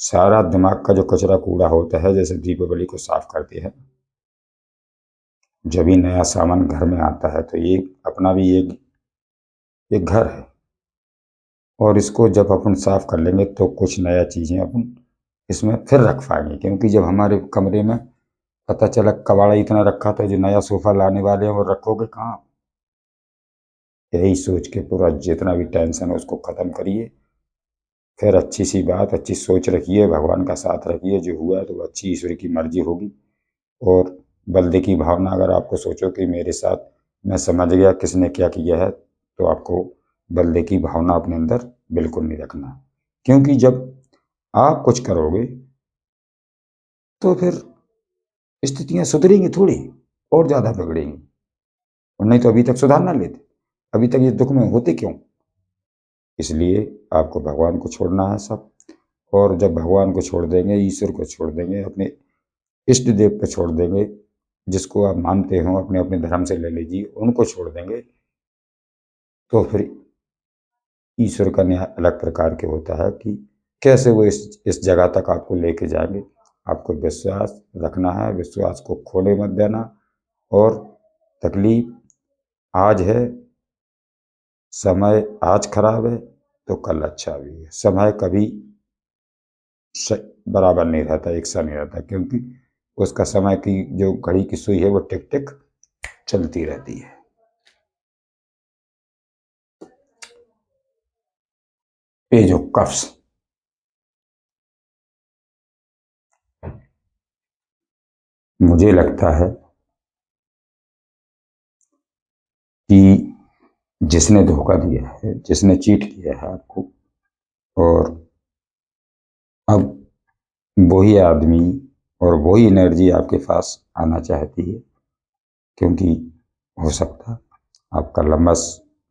सारा दिमाग का जो कचरा कूड़ा होता है, जैसे दीपावली को साफ करते हैं, जब भी नया सामान घर में आता है, तो ये अपना भी एक घर है, और इसको जब अपन साफ कर लेंगे तो कुछ नया चीज़ें अपन इसमें फिर रख पाएंगे। क्योंकि जब हमारे कमरे में पता चला कबाड़ा इतना रखा था, जो नया सोफा लाने वाले हैं, वो रखोगे कहाँ। यही सोच के पूरा जितना भी टेंशन है उसको ख़त्म करिए, फिर अच्छी सी बात, अच्छी सोच रखिए, भगवान का साथ रखिए, जो हुआ है तो अच्छी ईश्वर की मर्जी होगी। और बल्दे की भावना, अगर आपको सोचो कि मेरे साथ, मैं समझ गया किसने क्या किया है, तो आपको बल्दे की भावना अपने अंदर बिल्कुल नहीं रखना। क्योंकि जब आप कुछ करोगे तो फिर स्थितियां सुधरेंगी थोड़ी, और ज़्यादा बिगड़ेंगी। और नहीं तो अभी तक सुधार ना लेते, अभी तक ये दुख में होते क्यों। इसलिए आपको भगवान को छोड़ना है सब। और जब भगवान को छोड़ देंगे, ईश्वर को छोड़ देंगे, अपने इष्ट देव पे छोड़ देंगे, जिसको आप मानते हो, अपने अपने धर्म से ले लीजिए, उनको छोड़ देंगे, तो फिर ईश्वर का न्याय अलग प्रकार के होता है कि कैसे वो इस जगह तक आपको लेके जाएंगे। आपको विश्वास रखना है, विश्वास को खोने मत देना, और तकलीफ आज है, समय आज खराब है तो कल अच्छा भी है। समय कभी बराबर नहीं रहता, एक सा नहीं रहता, क्योंकि उसका समय की जो घड़ी की सुई है वो टिक टिक चलती रहती है। ये जो कफ्स मुझे लगता है कि जिसने धोखा दिया है, जिसने चीट किया है आपको, और अब वही आदमी और वही एनर्जी आपके पास आना चाहती है, क्योंकि हो सकता है आपका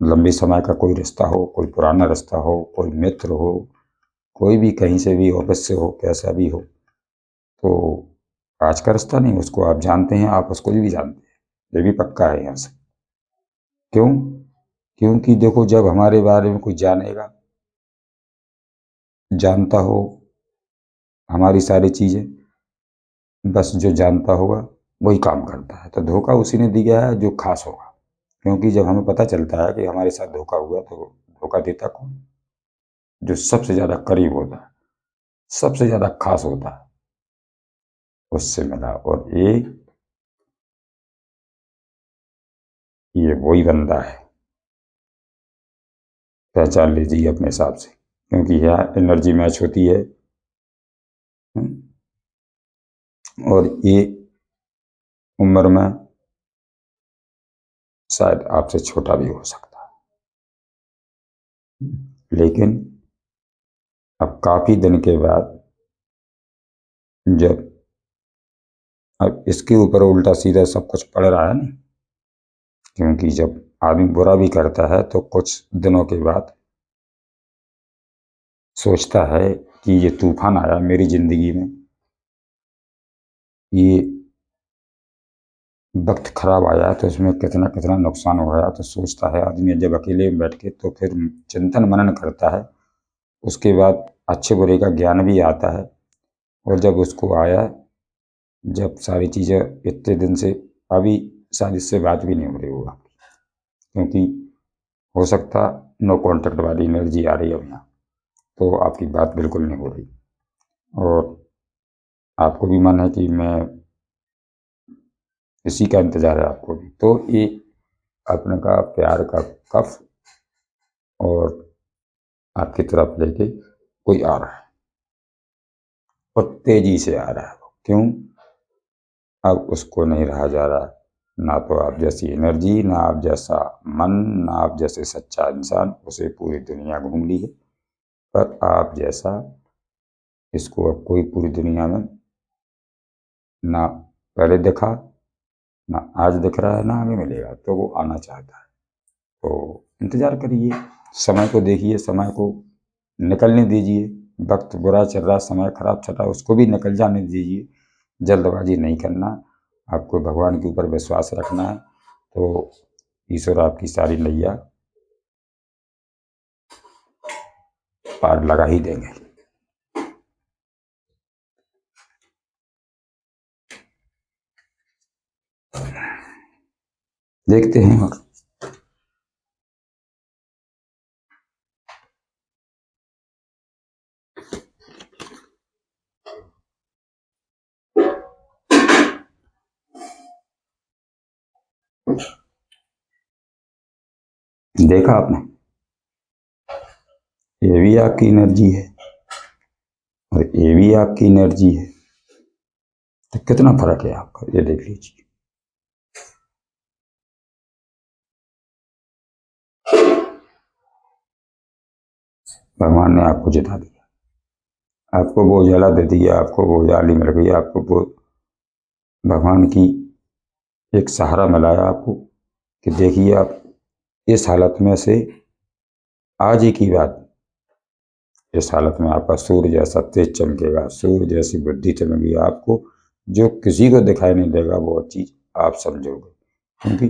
लंबे समय का कोई रिश्ता हो, कोई पुराना रिश्ता हो, कोई मित्र हो, कोई भी कहीं से भी, ऑफिस से हो, कैसा भी हो, तो आज का रिश्ता नहीं, उसको आप जानते हैं, आप उसको भी जानते हैं, ये भी पक्का है यहाँ से। क्यों? क्योंकि देखो, जब हमारे बारे में कोई जानेगा, जानता हो हमारी सारी चीजें, बस जो जानता होगा वही काम करता है, तो धोखा उसी ने दिया है जो खास होगा। क्योंकि जब हमें पता चलता है कि हमारे साथ धोखा हुआ, तो धोखा देता कौन? जो सबसे ज्यादा करीब होता है, सबसे ज्यादा खास होता है, उससे मिला। और ये वही बंदा है, पहचान लीजिए अपने हिसाब से, क्योंकि यहाँ एनर्जी मैच होती है। और ये उम्र में शायद आपसे छोटा भी हो सकता है, लेकिन अब काफी दिन के बाद, जब अब इसके ऊपर उल्टा सीधा सब कुछ पड़ रहा है ना, क्योंकि जब आदमी बुरा भी करता है तो कुछ दिनों के बाद सोचता है कि ये तूफान आया मेरी जिंदगी में, ये वक्त खराब आया, तो इसमें कितना कितना नुकसान हो गया, तो सोचता है आदमी जब अकेले में बैठ के, तो फिर चिंतन मनन करता है, उसके बाद अच्छे बुरे का ज्ञान भी आता है। और जब उसको आया, जब सारी चीज़ें इतने दिन से, अभी शायद इससे बात भी नहीं हो रही होगा, क्योंकि हो सकता नो कांटेक्ट वाली एनर्जी आ रही है अब यहाँ, तो आपकी बात बिल्कुल नहीं हो रही, और आपको भी मन है कि मैं इसी का इंतजार है आपको भी, तो ये अपने का प्यार का कफ और आपकी तरफ लेके कोई आ रहा है, और तेजी से आ रहा है। क्यों? अब उसको नहीं रहा जा रहा, ना तो आप जैसी एनर्जी, ना आप जैसा मन, ना आप जैसे सच्चा इंसान, उसे पूरी दुनिया घूम ली है, पर आप जैसा इसको अब कोई पूरी दुनिया में ना पहले देखा, ना आज दिख रहा है, ना आगे मिलेगा, तो वो आना चाहता है। तो इंतजार करिए, समय को देखिए, समय को निकलने दीजिए। वक्त बुरा चल रहा, समय खराब चल रहा, उसको भी निकल जाने दीजिए, जल्दबाजी नहीं करना, आपको भगवान के ऊपर विश्वास रखना है, तो ईश्वर आपकी सारी नैया पार लगा ही देंगे। देखते हैं। और देखा आपने, ये भी आपकी एनर्जी है और ये भी आपकी एनर्जी है, तो कितना फर्क है आपका, ये देख लीजिए। भगवान ने आपको जिता दिया, आपको वो उजाला दे दिया, आपको वो उजाली मिल गई, आपको वो भगवान की एक सहारा मिला है आपको, कि देखिए आप इस हालत में से, आज ही की बात, इस हालत में आपका सूर्य जैसा तेज चमकेगा, सूर्य जैसी बुद्धि चमकेगी आपको, जो किसी को दिखाई नहीं देगा, वो चीज आप समझोगे, क्योंकि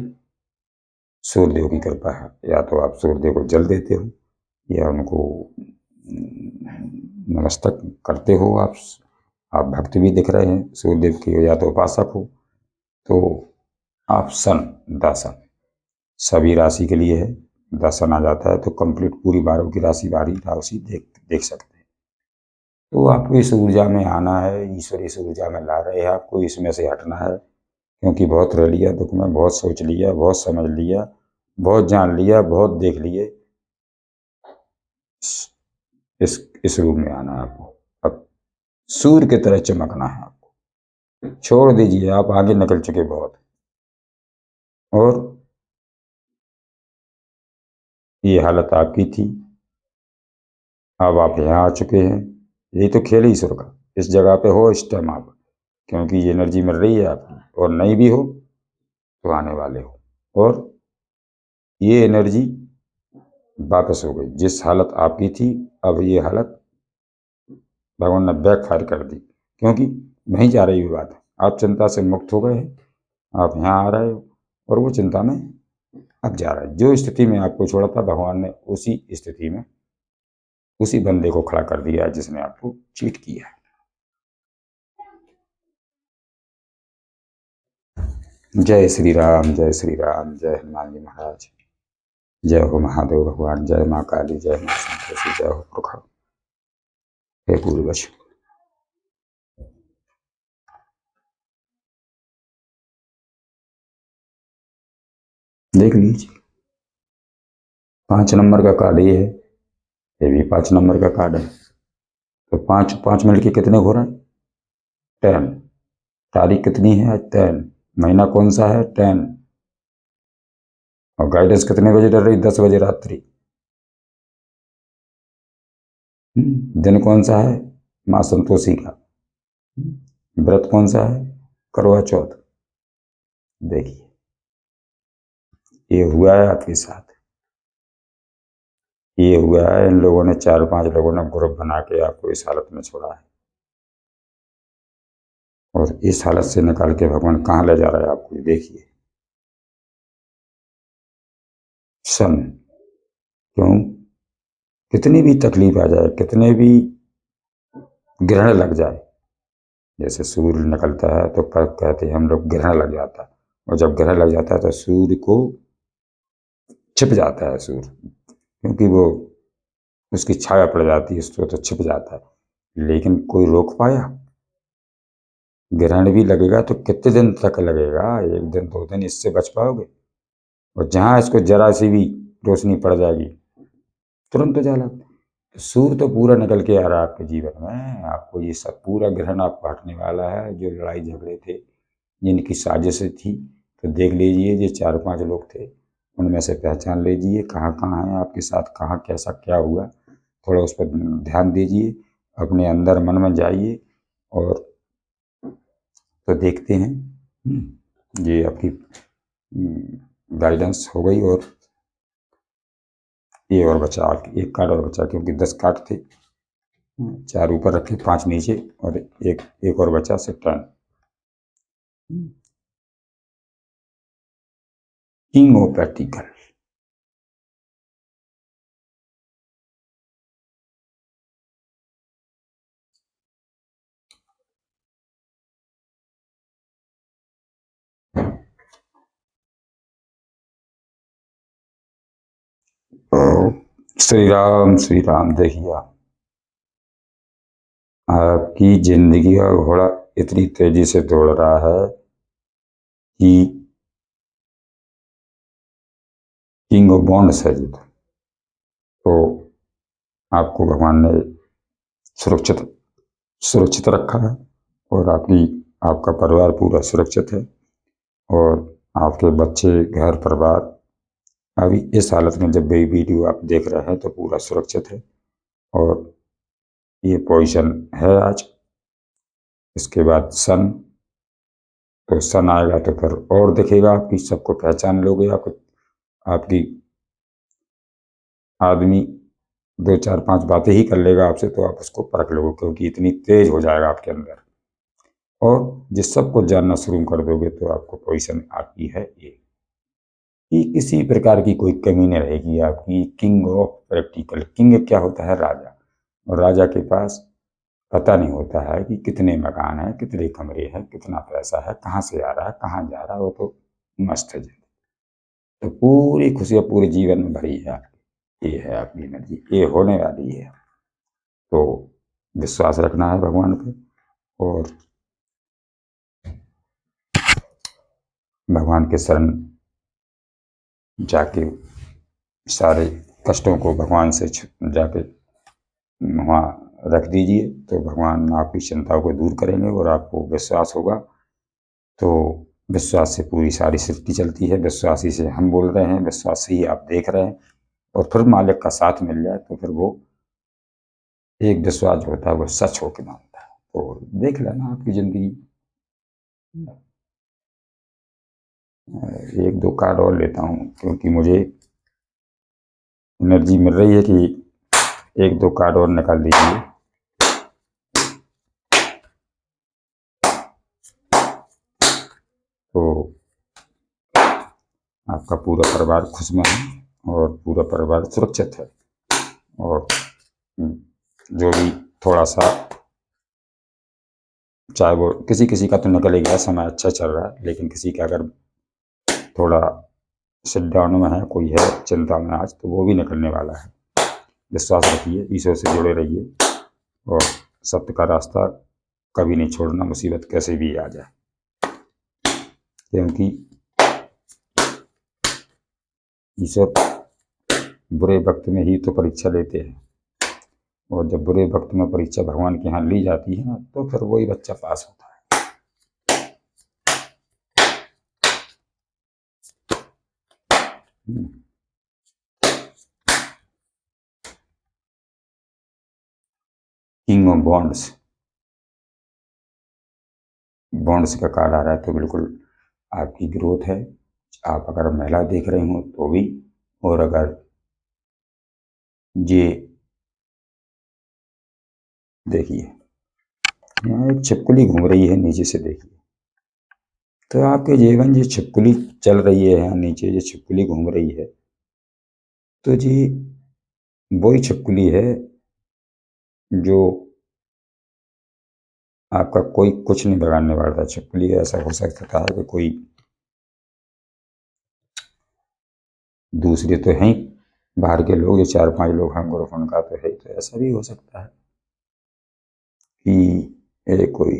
सूर्यदेव की कृपा है। या तो आप सूर्यदेव को जल देते हो, या उनको नमस्तक करते हो, आप भक्त भी दिख रहे हैं सूर्यदेव की, या तो उपासक हो, तो ऑप्शन दर्शन सभी राशि के लिए है। दर्शन आ जाता है तो कंप्लीट पूरी 12 की राशि बारी राशि देख सकते हैं। तो आपको इस ऊर्जा में आना है, ईश्वर इस ऊर्जा में ला रहे हैं आपको, इसमें से हटना है। क्योंकि बहुत रह लिया दुख में, बहुत सोच लिया, बहुत समझ लिया, बहुत जान लिया, बहुत देख लिए। इस रूप में आना है आपको। अब सूर्य की तरह चमकना है आपको। छोड़ दीजिए, आप आगे निकल चुके बहुत, और ये हालत आपकी थी। अब आप यहाँ आ चुके हैं। यही तो खेल ही ईश्वर का। इस जगह पे हो इस टाइम आप, क्योंकि ये एनर्जी मिल रही है आपकी, और नहीं भी हो तो आने वाले हो। और ये एनर्जी वापस हो गई। जिस हालत आपकी थी, अब ये हालत भगवान ने बैक फायर कर दी। क्योंकि नहीं जा रही बात, आप चिंता से मुक्त हो गए हैं। आप यहाँ आ रहे हो, और वो चिंता में अब जा रहा है। जो स्थिति में आपको छोड़ा था, भगवान ने उसी स्थिति में उसी बंदे को खड़ा कर दिया है जिसने आपको चीट किया है। जय श्री राम, जय श्री राम, जय हनुमान जी महाराज, जय हो महादेव भगवान, जय माँ काली, जय माँ संतोषी, जय हो पुरखा, हे पूर्वज। देख लीजिए, 5 नंबर का कार्ड ये है, ये भी 5 नंबर का कार्ड है। तो 5 मिल के कितने हो रहे हैं? 10। तारीख कितनी है आज? 10। महीना कौन सा है? 10। और गाइडेंस कितने बजे डल रही? 10 बजे रात्रि। दिन कौन सा है? माँ संतोषी का। व्रत कौन सा है? करवा चौथ। देखिए, ये हुआ है आपके साथ। ये हुआ है, इन लोगों ने 4-5 लोगों ने ग्रुप बना के आपको इस हालत में छोड़ा है। और इस हालत से निकाल के भगवान कहाँ ले जा रहा है आपको, देखिए। सन, क्यों? कितनी भी तकलीफ आ जाए, कितने भी ग्रहण लग जाए, जैसे सूर्य निकलता है तो कहते हैं हम लोग ग्रहण लग जाता है। और जब ग्रहण लग जाता है तो सूर्य को छिप जाता है सूर्य, क्योंकि वो उसकी छाया पड़ जाती है, उसको तो छिप जाता है। लेकिन कोई रोक पाया? ग्रहण भी लगेगा तो कितने दिन तक लगेगा? 1 दिन 2 दिन, इससे बच पाओगे? और जहां इसको जरा सी भी रोशनी पड़ जाएगी, तुरंत उजाला। तो सूर्य तो पूरा निकल के आ रहा है आपके जीवन में। आपको ये सब पूरा ग्रहण आपको हटने वाला है। जो लड़ाई झगड़े थे, जिनकी साजिशें थी, तो देख लीजिए, ये 4-5 लोग थे, उनमें से पहचान लीजिए कहाँ कहाँ हैं आपके साथ, कहाँ कैसा क्या हुआ। थोड़ा उस पर ध्यान दीजिए, अपने अंदर मन में जाइए, और तो देखते हैं। ये आपकी गाइडेंस हो गई। और ये और बचा, एक कार्ड और बचा, क्योंकि 10 कार्ड थे। 4 ऊपर रखे, 5 नीचे, और एक और बचा, से 10। King of pentacle. Shri Ram. देखिए, आपकी जिंदगी का घोड़ा इतनी तेजी से दौड़ रहा है कि किंग ऑफ बॉन्ड्स है जी। तो आपको भगवान ने सुरक्षित सुरक्षित रखा है, और आपका परिवार पूरा सुरक्षित है, और आपके बच्चे, घर परिवार अभी इस हालत में, जब भी वीडियो आप देख रहे हैं, तो पूरा सुरक्षित है। और ये पोजीशन है आज। इसके बाद सन, तो सन आएगा तो फिर और दिखेगा, आपकी सबको पहचान लोगे। आपकी आदमी 2-4-5 बातें ही कर लेगा आपसे, तो आप उसको परख लोगे, क्योंकि इतनी तेज हो जाएगा आपके अंदर। और जिस सबको जानना शुरू कर दोगे, तो आपको पोजीशन आपकी है ये, कि किसी प्रकार की कोई कमी नहीं रहेगी आपकी। King of practical. किंग क्या होता है? राजा। और राजा के पास पता नहीं होता है कि कितने मकान हैं, कितने कमरे हैं, कितना पैसा है, कहाँ से आ रहा है, कहाँ जा रहा है, वो तो मस्त है जिंदगी। तो पूरी खुशियाँ पूरे जीवन में भरी है आपकी, ये है आपकी एनर्जी, ये होने वाली है। तो विश्वास रखना है भगवान पे और भगवान के शरण जाके सारे कष्टों को भगवान से जाके वहाँ रख दीजिए, तो भगवान आपकी चिंताओं को दूर करेंगे और आपको विश्वास होगा। तो विश्वास से पूरी सारी सृष्टि चलती है, विश्वास ही से हम बोल रहे हैं, विश्वास से ही आप देख रहे हैं। और फिर मालिक का साथ मिल जाए तो फिर वो एक विश्वास जो होता है वो सच होके मानता है। तो देख लेना आपकी जिंदगी। एक दो कार्ड और लेता हूँ क्योंकि मुझे एनर्जी मिल रही है कि एक दो कार्ड और निकाल लीजिए। तो आपका पूरा परिवार खुश में है और पूरा परिवार सुरक्षित है। और जो भी थोड़ा सा, चाहे वो किसी किसी का तो निकल ही गया, समय अच्छा चल रहा है, लेकिन किसी का अगर थोड़ा सिट डाउन में है, कोई है चिंता में आज, तो वो भी निकलने वाला है। विश्वास रखिए, ईश्वर से जुड़े रहिए और सत्य का रास्ता कभी नहीं छोड़ना, मुसीबत कैसे भी आ जाए। क्योंकि ईश्वर बुरे वक्त में ही तो परीक्षा लेते हैं, और जब बुरे वक्त में परीक्षा भगवान के यहाँ ली जाती है ना, तो फिर वही बच्चा पास होता है। किंग ऑफ बॉन्ड्स, बॉन्ड्स का कार्ड आ रहा है, तो बिल्कुल आपकी ग्रोथ है। आप अगर महिला देख रहे हो तो भी, और अगर ये देखिए यहाँ एक छिपकली घूम रही है नीचे से, देखिए, तो आपके जीवन ये छिपकली चल रही है, यहाँ नीचे ये छिपकली घूम रही है, तो जी वही छिपकली है जो आपका कोई कुछ नहीं बिगाड़ने वाला था। छिपकली ऐसा हो सकता है कि कोई दूसरे तो हैं बाहर के लोग, ये 4-5 लोग हैं ग्रुप उनका तो है, तो ऐसा भी हो सकता है कि कोई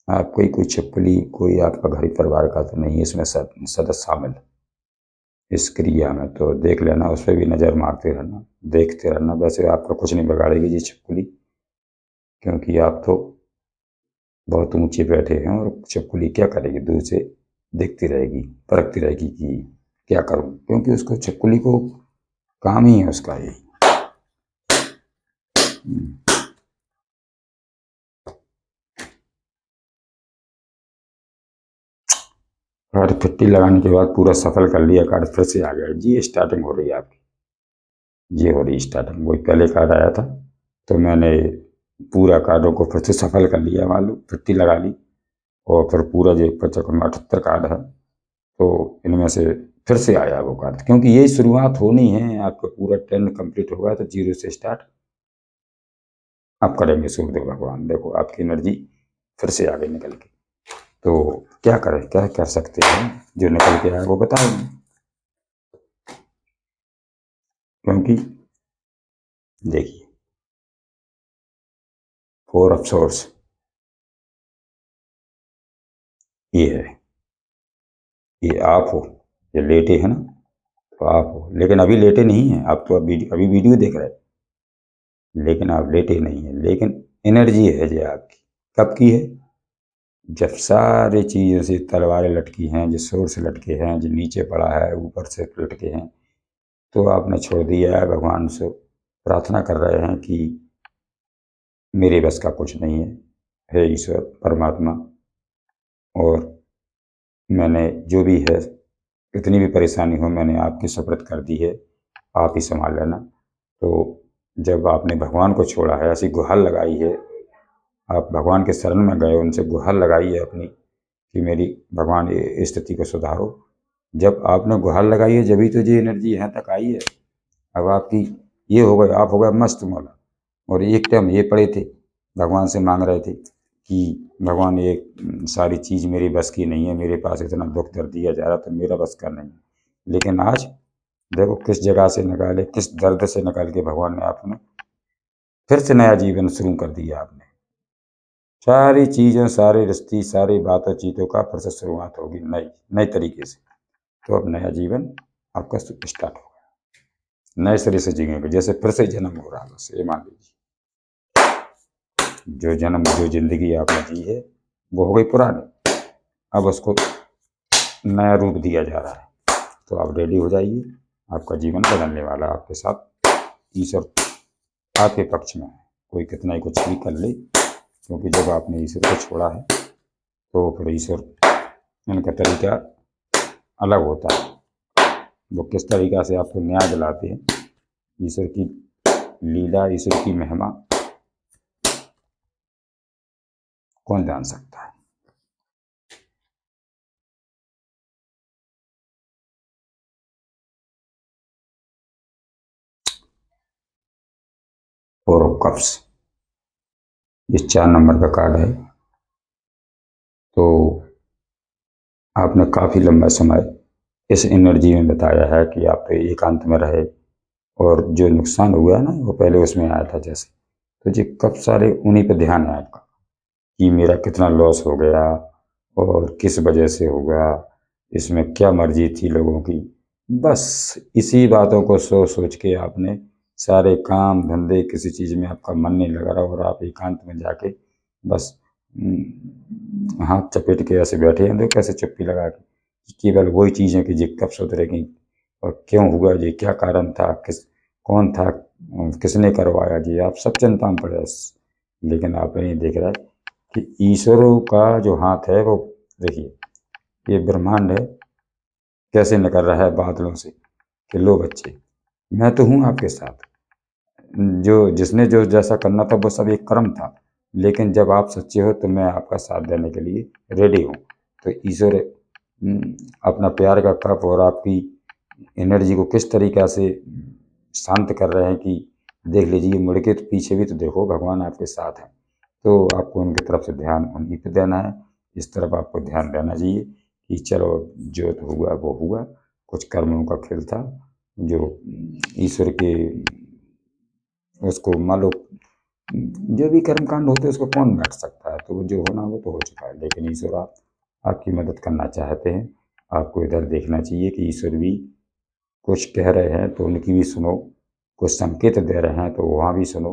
आपको कोई छिपकली, कोई आपका घर परिवार का तो नहीं है इसमें सदस्य शामिल इस क्रिया में। तो देख लेना, उस पर भी नज़र मारते रहना, देखते रहना। वैसे आपका कुछ नहीं बिगाड़ेगी ये छिपकली, क्योंकि आप तो बहुत ऊंचे बैठे हैं, और छिपकली क्या करेगी, दूर से देखती रहेगी, परखती रहेगी कि क्या करूं, क्योंकि उसको, छिपकली को काम ही है उसका यही। कार्ड 50 लगाने के बाद पूरा सफल कर लिया, कार्ड फिर से आ गया जी। स्टार्टिंग हो रही है आपकी, ये हो रही स्टार्टिंग। वही पहले कार्ड आया था तो मैंने पूरा कार्डों को फिर से सफल कर लिया, मालूम 50 लगा ली, और फिर पूरा जो 75 कार्ड है, तो इनमें से फिर से आया वो कार्ड, क्योंकि यही शुरुआत होनी है। आपका पूरा ट्रेंड कंप्लीट होगा तो 0 से स्टार्ट आप करेंगे। सूर्यदेव भगवान देखो आपकी एनर्जी फिर से आगे निकल के, तो क्या करें, क्या कर सकते हैं, जो निकल के आए वो बताएंगे। क्योंकि देखिए 4 ऑफ सोर्स ये है, ये आप हो, ये लेटे है ना, तो आप हो, लेकिन अभी लेटे नहीं है आप, तो अभी वीडियो देख रहे हैं, लेकिन आप लेटे नहीं है। लेकिन एनर्जी है जो आपकी कब की है, जब सारी चीज़ों से तलवारें लटकी हैं, जो शोर से लटके हैं, जो नीचे पड़ा है, ऊपर से लटके हैं, तो आपने छोड़ दिया है। भगवान से प्रार्थना कर रहे हैं कि मेरे बस का कुछ नहीं है, हे ईश्वर परमात्मा, और मैंने जो भी है, कितनी भी परेशानी हो, मैंने आपकी सुपुर्द कर दी है, आप ही संभाल लेना। तो जब आपने भगवान को छोड़ा है, ऐसी गुहार लगाई है, आप भगवान के शरण में गए, उनसे गुहार लगाई है अपनी कि मेरी भगवान ये स्थिति को सुधारो। जब आपने गुहार लगाई है जब ही तो ये एनर्जी यहाँ तक आई है। अब आपकी ये हो गए, आप हो गए मस्त मौला, और एक टाइम ये पड़े थे भगवान से मांग रहे थे कि भगवान ये सारी चीज़ मेरी बस की नहीं है, मेरे पास इतना दुख दर्द दिया जा रहा तो मेरा बस का नहीं है। लेकिन आज देखो किस जगह से निकाले, किस दर्द से निकाल के भगवान ने आपने फिर से नया जीवन शुरू कर दिया। आपने सारी चीज़ों, सारे रिश्ते, सारी बातों चीज़ों का फिर से शुरुआत होगी नई नई तरीके से। तो अब नया जीवन आपका स्टार्ट होगा, नए सिरे से जिएंगे, जैसे फिर से जन्म हो रहा है। बस ये मान लीजिए जो जन्म, जो जिंदगी आपने जी है वो हो गई पुरानी, अब उसको नया रूप दिया जा रहा है। तो आप रेडी हो जाइए, आपका जीवन बदलने वाला है आपके साथ। ईश्वर आपके पक्ष में है, कोई कितना ही कुछ भी कर ले, क्योंकि जब आपने ईश्वर को छोड़ा है तो फिर ईश्वर, उनका तरीका अलग होता है। वो किस तरीका से आपको न्याय दिलाते हैं, ईश्वर की लीला, ईश्वर की महिमा कौन जान सकता है। फोर ऑफ कप्स, ये 4 नंबर का कार्ड है। तो आपने काफी लंबा समय इस एनर्जी में बताया है कि आप तो एकांत में रहे, और जो नुकसान हुआ है ना वो पहले उसमें आया था जैसे। तो जी कब सारे उन्हीं पे ध्यान है आपका कि मेरा कितना लॉस हो गया और किस वजह से हो गया, इसमें क्या मर्जी थी लोगों की। बस इसी बातों को सोच सोच के आपने सारे काम धंधे, किसी चीज़ में आपका मन नहीं लग रहा और आप एकांत में जाके बस हाथ चपेट के ऐसे बैठे हैं, देखो कैसे चुप्पी लगा के, केवल वही चीज़ें कि जी कब सुधरेगी और क्यों हुआ जी, क्या कारण था, कौन था, किसने करवाया जी, आप सब चिंता में पड़े। लेकिन आप नहीं देख रहा है कि ईश्वरों का जो हाथ है वो, देखिए ये ब्रह्मांड है कैसे निकल रहा है बादलों से कि लो बच्चे मैं तो हूँ आपके साथ। जो जिसने जो जैसा करना था वो सब एक कर्म था, लेकिन जब आप सच्चे हो तो मैं आपका साथ देने के लिए रेडी हूँ। तो ईश्वर अपना प्यार का कप और आपकी एनर्जी को किस तरीक़ा से शांत कर रहे हैं कि देख लीजिए, मुड़ के तो पीछे भी तो देखो, भगवान आपके साथ हैं। तो आपको उनकी तरफ से ध्यान उन्हीं पे देना है, इस तरफ आपको ध्यान देना चाहिए कि चलो जो तो हुआ वो हुआ, कुछ कर्मों का खेल था जो ईश्वर के, उसको मान लो जो भी कर्म कांड होते हैं उसको कौन बैठ सकता है, तो वो जो होना वो तो हो चुका है। लेकिन ईश्वर आपकी मदद करना चाहते हैं। आपको इधर देखना चाहिए कि ईश्वर भी कुछ कह रहे हैं तो उनकी भी सुनो, कुछ संकेत दे रहे हैं तो वहाँ भी सुनो।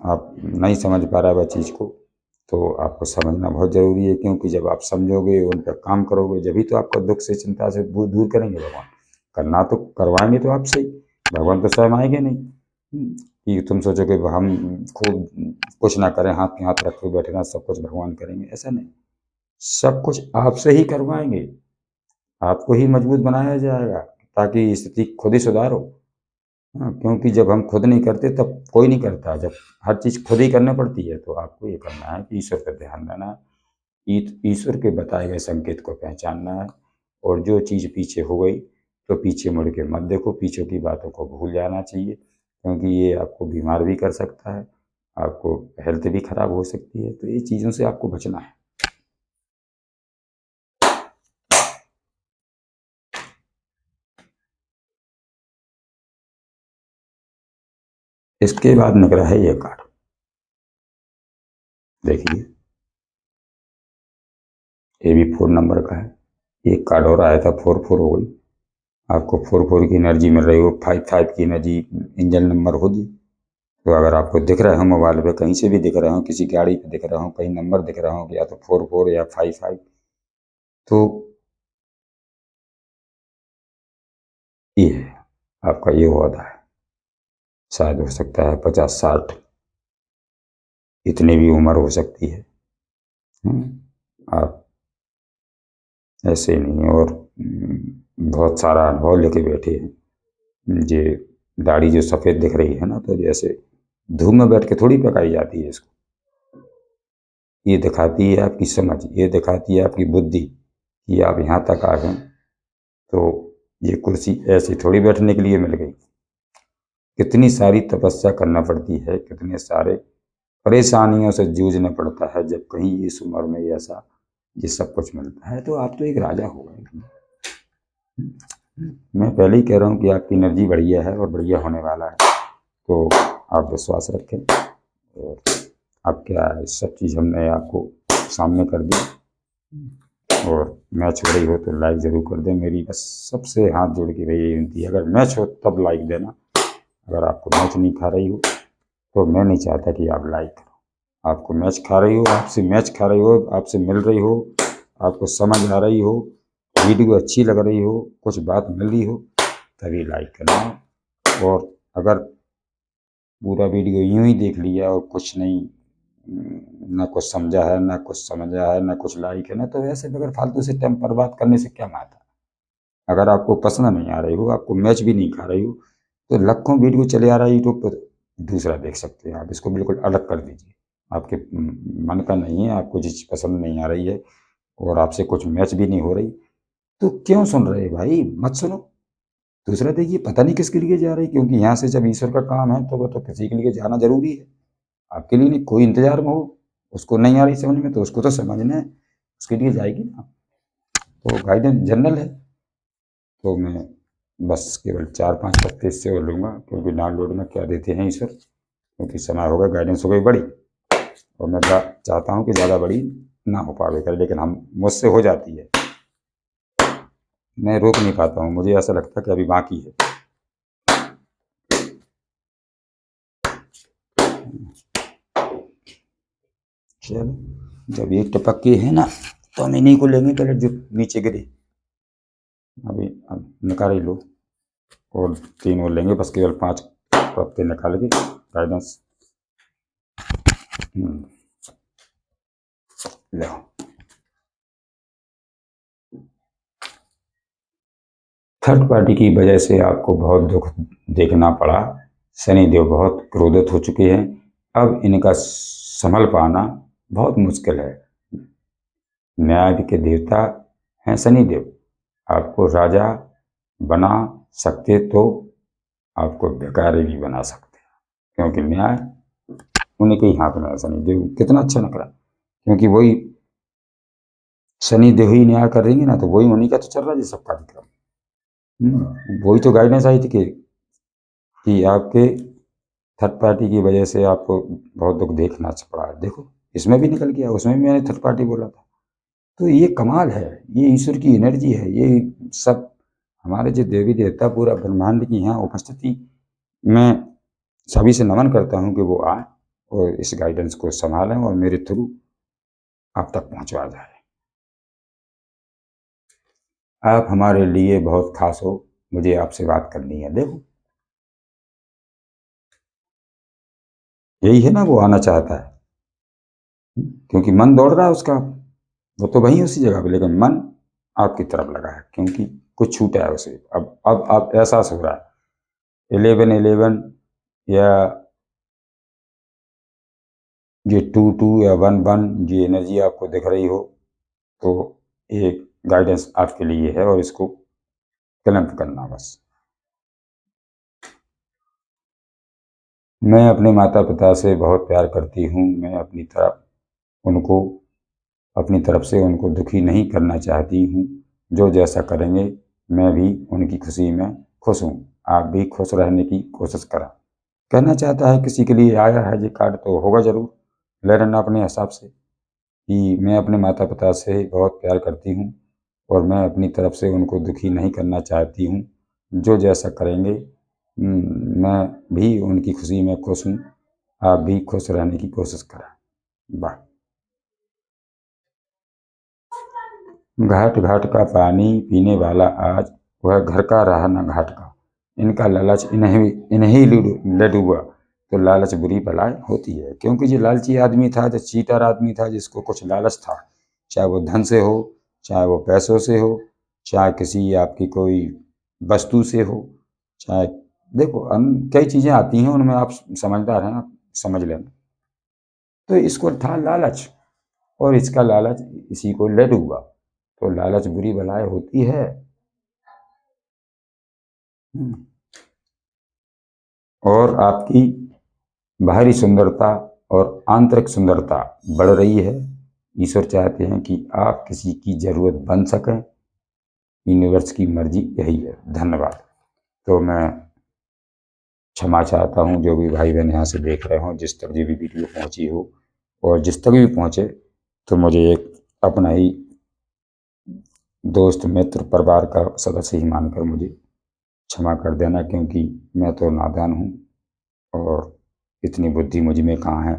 आप नहीं समझ पा रहा है चीज़ को तो आपको समझना बहुत ज़रूरी है, क्योंकि जब आप समझोगे, उन पर काम करोगे, जब भी तो आपका दुख से, चिंता से दूर करेंगे भगवान। करना तो करवाएंगे तो आपसे ही, भगवान तो स्वयं आएंगे नहीं कि तुम सोचोगे हम खूब कुछ ना करें, हाथ में हाथ रखे बैठे ना, सब कुछ भगवान करेंगे, ऐसा नहीं। सब कुछ आपसे ही करवाएंगे, आपको ही मजबूत बनाया जाएगा ताकि स्थिति खुद ही सुधारो। हाँ, क्योंकि जब हम खुद नहीं करते तब कोई नहीं करता, जब हर चीज़ खुद ही करनी पड़ती है। तो आपको ये करना है कि ईश्वर पर ध्यान देना है, ईश्वर के बताए गए संकेत को पहचानना है, और जो चीज़ पीछे हो गई तो पीछे मुड़ के मत देखो, पीछे की बातों को भूल जाना चाहिए, क्योंकि ये आपको बीमार भी कर सकता है, आपको हेल्थ भी खराब हो सकती है। तो ये चीज़ों से आपको बचना है। इसके बाद निकला है ये कार्ड, देखिए ये भी 4 नंबर का है। एक कार्ड और आया था, 4 हो गई, आपको 4 की एनर्जी मिल रही हो, 5 की एनर्जी इंजन नंबर हो जी। तो अगर आपको दिख रहा हो मोबाइल पे, कहीं से भी दिख रहा हो, किसी गाड़ी पे दिख रहा हो, कहीं नंबर दिख रहा हो, या तो 4 या 5, तो ये है आपका ये वादा है। शायद हो सकता है 50-60, इतनी भी उम्र हो सकती है। आप ऐसे नहीं है, और बहुत सारा अनुभव लेके बैठे हैं। ये दाढ़ी जो सफ़ेद दिख रही है ना, तो जैसे धूप में बैठ के थोड़ी पकाई जाती है इसको, ये दिखाती है आपकी समझ, ये दिखाती है आपकी बुद्धि कि आप यहाँ तक आ गए। तो ये कुर्सी ऐसी थोड़ी बैठने के लिए मिल गई, कितनी सारी तपस्या करना पड़ती है, कितने सारे परेशानियों से जूझना पड़ता है, जब कहीं इस उम्र में ऐसा ये सब कुछ मिलता है तो आप तो एक राजा हो गए। मैं पहले ही कह रहा हूँ कि आपकी एनर्जी बढ़िया है और बढ़िया होने वाला है, तो आप विश्वास रखें। और अब क्या है, सब चीज़ हमने आपको सामने कर दी। और मैच हो रही हो तो लाइक ज़रूर कर दें। मेरी बस सबसे हाथ जोड़ के भाई यही विनती है, अगर मैच हो तब लाइक देना। अगर आपको मैच नहीं खा रही हो तो मैं नहीं चाहता कि आप लाइक करो। आपको मैच खा रही हो, आपसे मैच खा रही हो, आपसे मिल रही हो, आपको समझ आ रही हो, वीडियो अच्छी लग रही हो, कुछ बात मिल रही हो, तभी लाइक करना। और अगर पूरा वीडियो यूं ही देख लिया और कुछ नहीं, ना कुछ समझा है, ना कुछ समझा है, ना कुछ लाइक है, ना, तो ऐसे बगैर फालतू से टाइम बर्बाद करने से क्या माता। अगर आपको पसंद नहीं आ रही हो, आपको मैच भी नहीं खा रही हो, तो लाखों वीडियो चले आ रहा है यूट्यूब पर, दूसरा देख सकते हैं आप। इसको बिल्कुल अलग कर दीजिए। आपके मन का नहीं है, आपको जिस चीज़ पसंद नहीं आ रही है और आपसे कुछ मैच भी नहीं हो रही, तो क्यों सुन रहे भाई, मत सुनो। दूसरा देखिए, पता नहीं किसके लिए जा रही, क्योंकि यहाँ से जब ईश्वर का काम है तो वो तो किसी के लिए जाना जरूरी है। आपके लिए नहीं, कोई इंतजार में हो, उसको नहीं आ रही समझ में, तो उसको तो समझना है, उसके लिए जाएगी ना। तो गाइडेंस जनरल है, तो मैं बस केवल 4-5 हफ्ते इससे और लूँगा, क्योंकि डाउनलोड में क्या देते हैं ईश्वर, क्योंकि समय हो गया, गाइडेंस हो गई बड़ी, और मैं चाहता हूँ कि ज़्यादा बड़ी ना हो पावे करे, लेकिन हम मुझसे हो जाती है, मैं रोक नहीं पाता हूँ, मुझे ऐसा लगता है कि अभी बाकी है। चलो, जब एक टपक के है ना, तो हम इन्हीं को लेंगे पहले जो नीचे गिरे। अभी अब निकाल ही लो, और 3 और लेंगे, बस केवल 5 हफ्ते निकाल के गाइडेंस। लो, थर्ड पार्टी की वजह से आपको बहुत दुख देखना पड़ा। शनिदेव बहुत क्रोधित हो चुके हैं, अब इनका संभल पाना बहुत मुश्किल है। न्याय के देवता हैं शनिदेव, आपको राजा बना सकते तो आपको भिखारी भी बना सकते हैं, क्योंकि न्याय उन्हीं के ही हाथ में है। शनिदेव कितना अच्छा लग रहा है, क्योंकि वही शनिदेव ही न्याय करेंगे ना, तो वही उन्हीं का तो चल रहा है सब कार्यक्रम। वही तो गाइडेंस आई थी कि आपके थर्ड पार्टी की वजह से आपको बहुत दुख देखना पड़ा। देखो, इसमें भी निकल गया, उसमें भी मैंने थर्ड पार्टी बोला था। तो ये कमाल है, ये ईश्वर की एनर्जी है, ये सब हमारे जो देवी देवता पूरा ब्रह्मांड की यहाँ उपस्थिति, मैं सभी से नमन करता हूँ कि वो आए और इस गाइडेंस को संभालें और मेरे थ्रू आप तक पहुँचवा जाए। आप हमारे लिए बहुत खास हो, मुझे आपसे बात करनी है। देखो, यही है ना, वो आना चाहता है, क्योंकि मन दौड़ रहा है उसका, वो तो वहीं उसी जगह पे, लेकिन मन आपकी तरफ लगा है, क्योंकि कुछ छूटा है उसे। अब आप एहसास हो रहा है 11-11 या ये 2-2 या 1-1, ये एनर्जी आपको दिख रही हो तो एक गाइडेंस आपके लिए है, और इसको क्लैंप करना बस। मैं अपने माता पिता से बहुत प्यार करती हूँ, मैं उनको अपनी तरफ से उनको दुखी नहीं करना चाहती हूँ। जो जैसा करेंगे मैं भी उनकी खुशी में खुश हूँ, आप भी खुश रहने की कोशिश करें। कहना चाहता है, किसी के लिए आया है ये कार्ड तो होगा जरूर, ले लेना अपने हिसाब से, कि मैं अपने माता पिता से बहुत प्यार करती हूँ और मैं अपनी तरफ से उनको दुखी नहीं करना चाहती हूँ। जो जैसा करेंगे मैं भी उनकी खुशी में खुश हूँ, आप भी खुश रहने की कोशिश करें। वाह। घाट घाट का पानी पीने वाला आज, वह घर का रहा न घाट का। इनका लालच इन्हीं ले डूबा, तो लालच बुरी बलाएं होती है। क्योंकि जो लालची आदमी था, जो चीटर आदमी था, जिसको कुछ लालच था, चाहे वो धन से हो, चाहे वो पैसों से हो, चाहे किसी आपकी कोई वस्तु से हो, चाहे, देखो कई चीजें आती हैं, उनमें आप समझदार हैं, आप समझ लेना। तो इसको था लालच, और इसका लालच इसी को ले डूबा, तो लालच बुरी बलाएं होती है। और आपकी बाहरी सुंदरता और आंतरिक सुंदरता बढ़ रही है। ईश्वर चाहते हैं कि आप किसी की ज़रूरत बन सकें। यूनिवर्स की मर्जी यही है। धन्यवाद। तो मैं क्षमा चाहता हूँ जो भी भाई बहन यहाँ से देख रहे हों, जिस तक भी वीडियो पहुँची हो और जिस तक भी पहुँचे, तो मुझे एक अपना ही दोस्त मित्र परिवार का सदस्य ही मानकर मुझे क्षमा कर देना, क्योंकि मैं तो नादान हूँ और इतनी बुद्धि मुझ में कहाँ है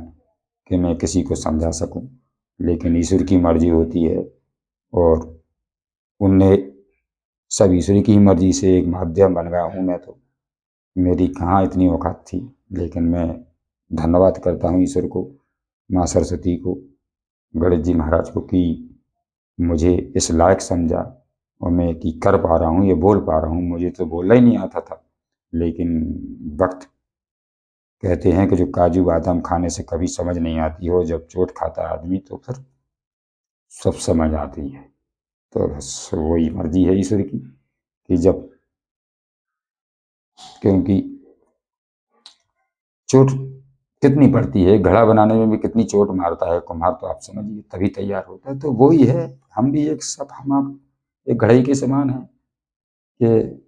कि मैं किसी को समझा सकूं। लेकिन ईश्वर की मर्जी होती है और उनने सब ईश्वर की ही मर्जी से एक माध्यम बन गया हूँ मैं तो। मेरी कहाँ इतनी औकात थी, लेकिन मैं धन्यवाद करता हूँ ईश्वर को, माँ सरस्वती को, गणेश जी महाराज को कि मुझे इस लायक समझा और मैं कि कर पा रहा हूँ, ये बोल पा रहा हूँ। मुझे तो बोलना ही नहीं आता था, लेकिन वक्त कहते हैं कि जो काजू बादाम खाने से कभी समझ नहीं आती हो, जब चोट खाता है आदमी तो फिर सब समझ आती है। तो बस वही मर्जी है ईश्वर की कि जब, क्योंकि चोट कितनी पड़ती है, घड़ा बनाने में भी कितनी चोट मारता है कुम्हार, तो आप समझिए तभी तैयार होता है। तो वही है, हम भी एक सब हम आप एक घड़े के समान है कि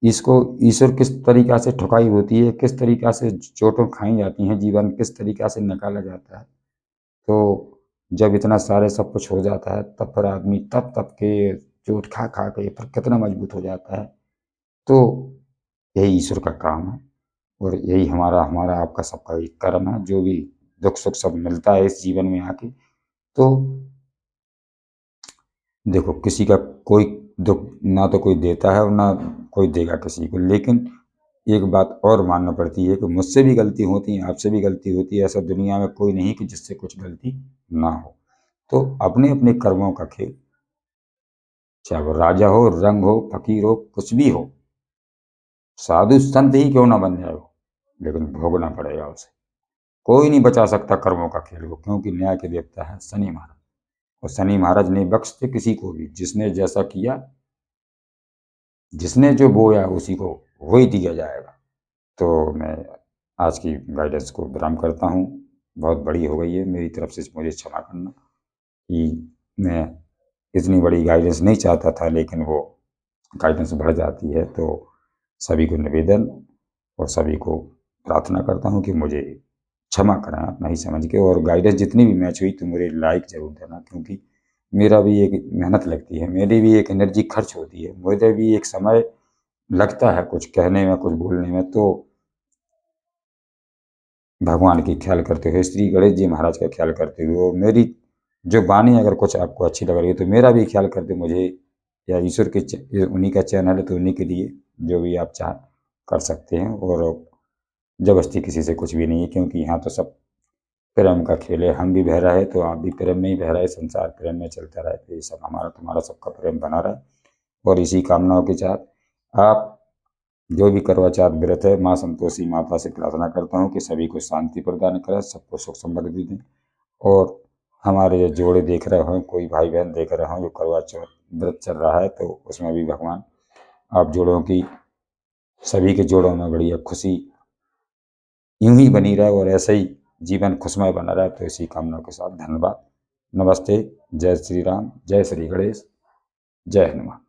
इसको ईश्वर किस तरीका से ठुकाई होती है, किस तरीका से चोटें खाई जाती हैं, जीवन किस तरीका से निकाला जाता है। तो जब इतना सारे सब कुछ हो जाता है तब फिर आदमी तप तप के चोट खा खा के फिर कितना मजबूत हो जाता है। तो यही ईश्वर का काम है और यही हमारा हमारा आपका सबका एक कर्म है। जो भी दुख सुख सब मिलता है इस जीवन में आके, तो देखो किसी का कोई दुख ना तो कोई देता है और ना कोई देगा किसी को, लेकिन एक बात और मानना पड़ती है कि मुझसे भी गलती होती है, आपसे भी गलती होती है। ऐसा दुनिया में कोई नहीं कि जिससे कुछ गलती ना हो। तो अपने अपने कर्मों का खेल, चाहे वो राजा हो, रंग हो, फकीर हो, कुछ भी हो, साधु संत ही क्यों ना बन जाए हो, लेकिन भोगना पड़ेगा उसे। कोई नहीं बचा सकता कर्मों का खेल को, क्योंकि न्याय के देवता है शनि महाराज, और शनि महाराज नहीं बख्शते किसी को भी। जिसने जैसा किया, जिसने जो बोया उसी को वही दिया जाएगा। तो मैं आज की गाइडेंस को विराम करता हूँ। बहुत बड़ी हो गई है मेरी तरफ से, मुझे क्षमा करना कि मैं इतनी बड़ी गाइडेंस नहीं चाहता था, लेकिन वो गाइडेंस बढ़ जाती है। तो सभी को निवेदन और सभी को प्रार्थना करता हूँ कि मुझे क्षमा करें अपना ही समझ के, और गाइडेंस जितनी भी मैच हुई तो मुझे लाइक जरूर देना, क्योंकि मेरा भी एक मेहनत लगती है, मेरी भी एक एनर्जी खर्च होती है, मुझे भी एक समय लगता है कुछ कहने में, कुछ बोलने में। तो भगवान की ख्याल करते हुए, श्री गणेश जी महाराज का ख्याल करते हुए, मेरी जो वाणी अगर कुछ आपको अच्छी लग रही है तो मेरा भी ख्याल करते मुझे, या ईश्वर के उन्हीं का चैनल है तो उन्हीं के लिए जो भी आप चाह कर सकते हैं। और जबरदस्ती किसी से कुछ भी नहीं है, क्योंकि यहाँ तो सब प्रेम का खेल है। हम भी बह रहे हैं तो आप भी प्रेम में ही बह रहे, संसार प्रेम में चलता रहे, तो ये सब हमारा तुम्हारा सबका प्रेम बना रहे। और इसी कामनाओं के साथ आप जो भी करवा चौथ व्रत है, माँ संतोषी माता से प्रार्थना करता हूँ कि सभी को शांति प्रदान करें, सबको सुख समृद्धि दें। और हमारे जो जोड़े देख रहे हों, कोई भाई बहन देख रहे हों जो करवा चौथ व्रत चल रहा है, तो उसमें भी भगवान आप जोड़ों की, सभी के जोड़ों में बढ़िया खुशी यूं ही बनी रहे और ऐसे ही जीवन खुशमय बना रहे। तो इसी कामना के साथ धन्यवाद। नमस्ते। जय श्री राम, जय श्री गणेश, जय हनुमान।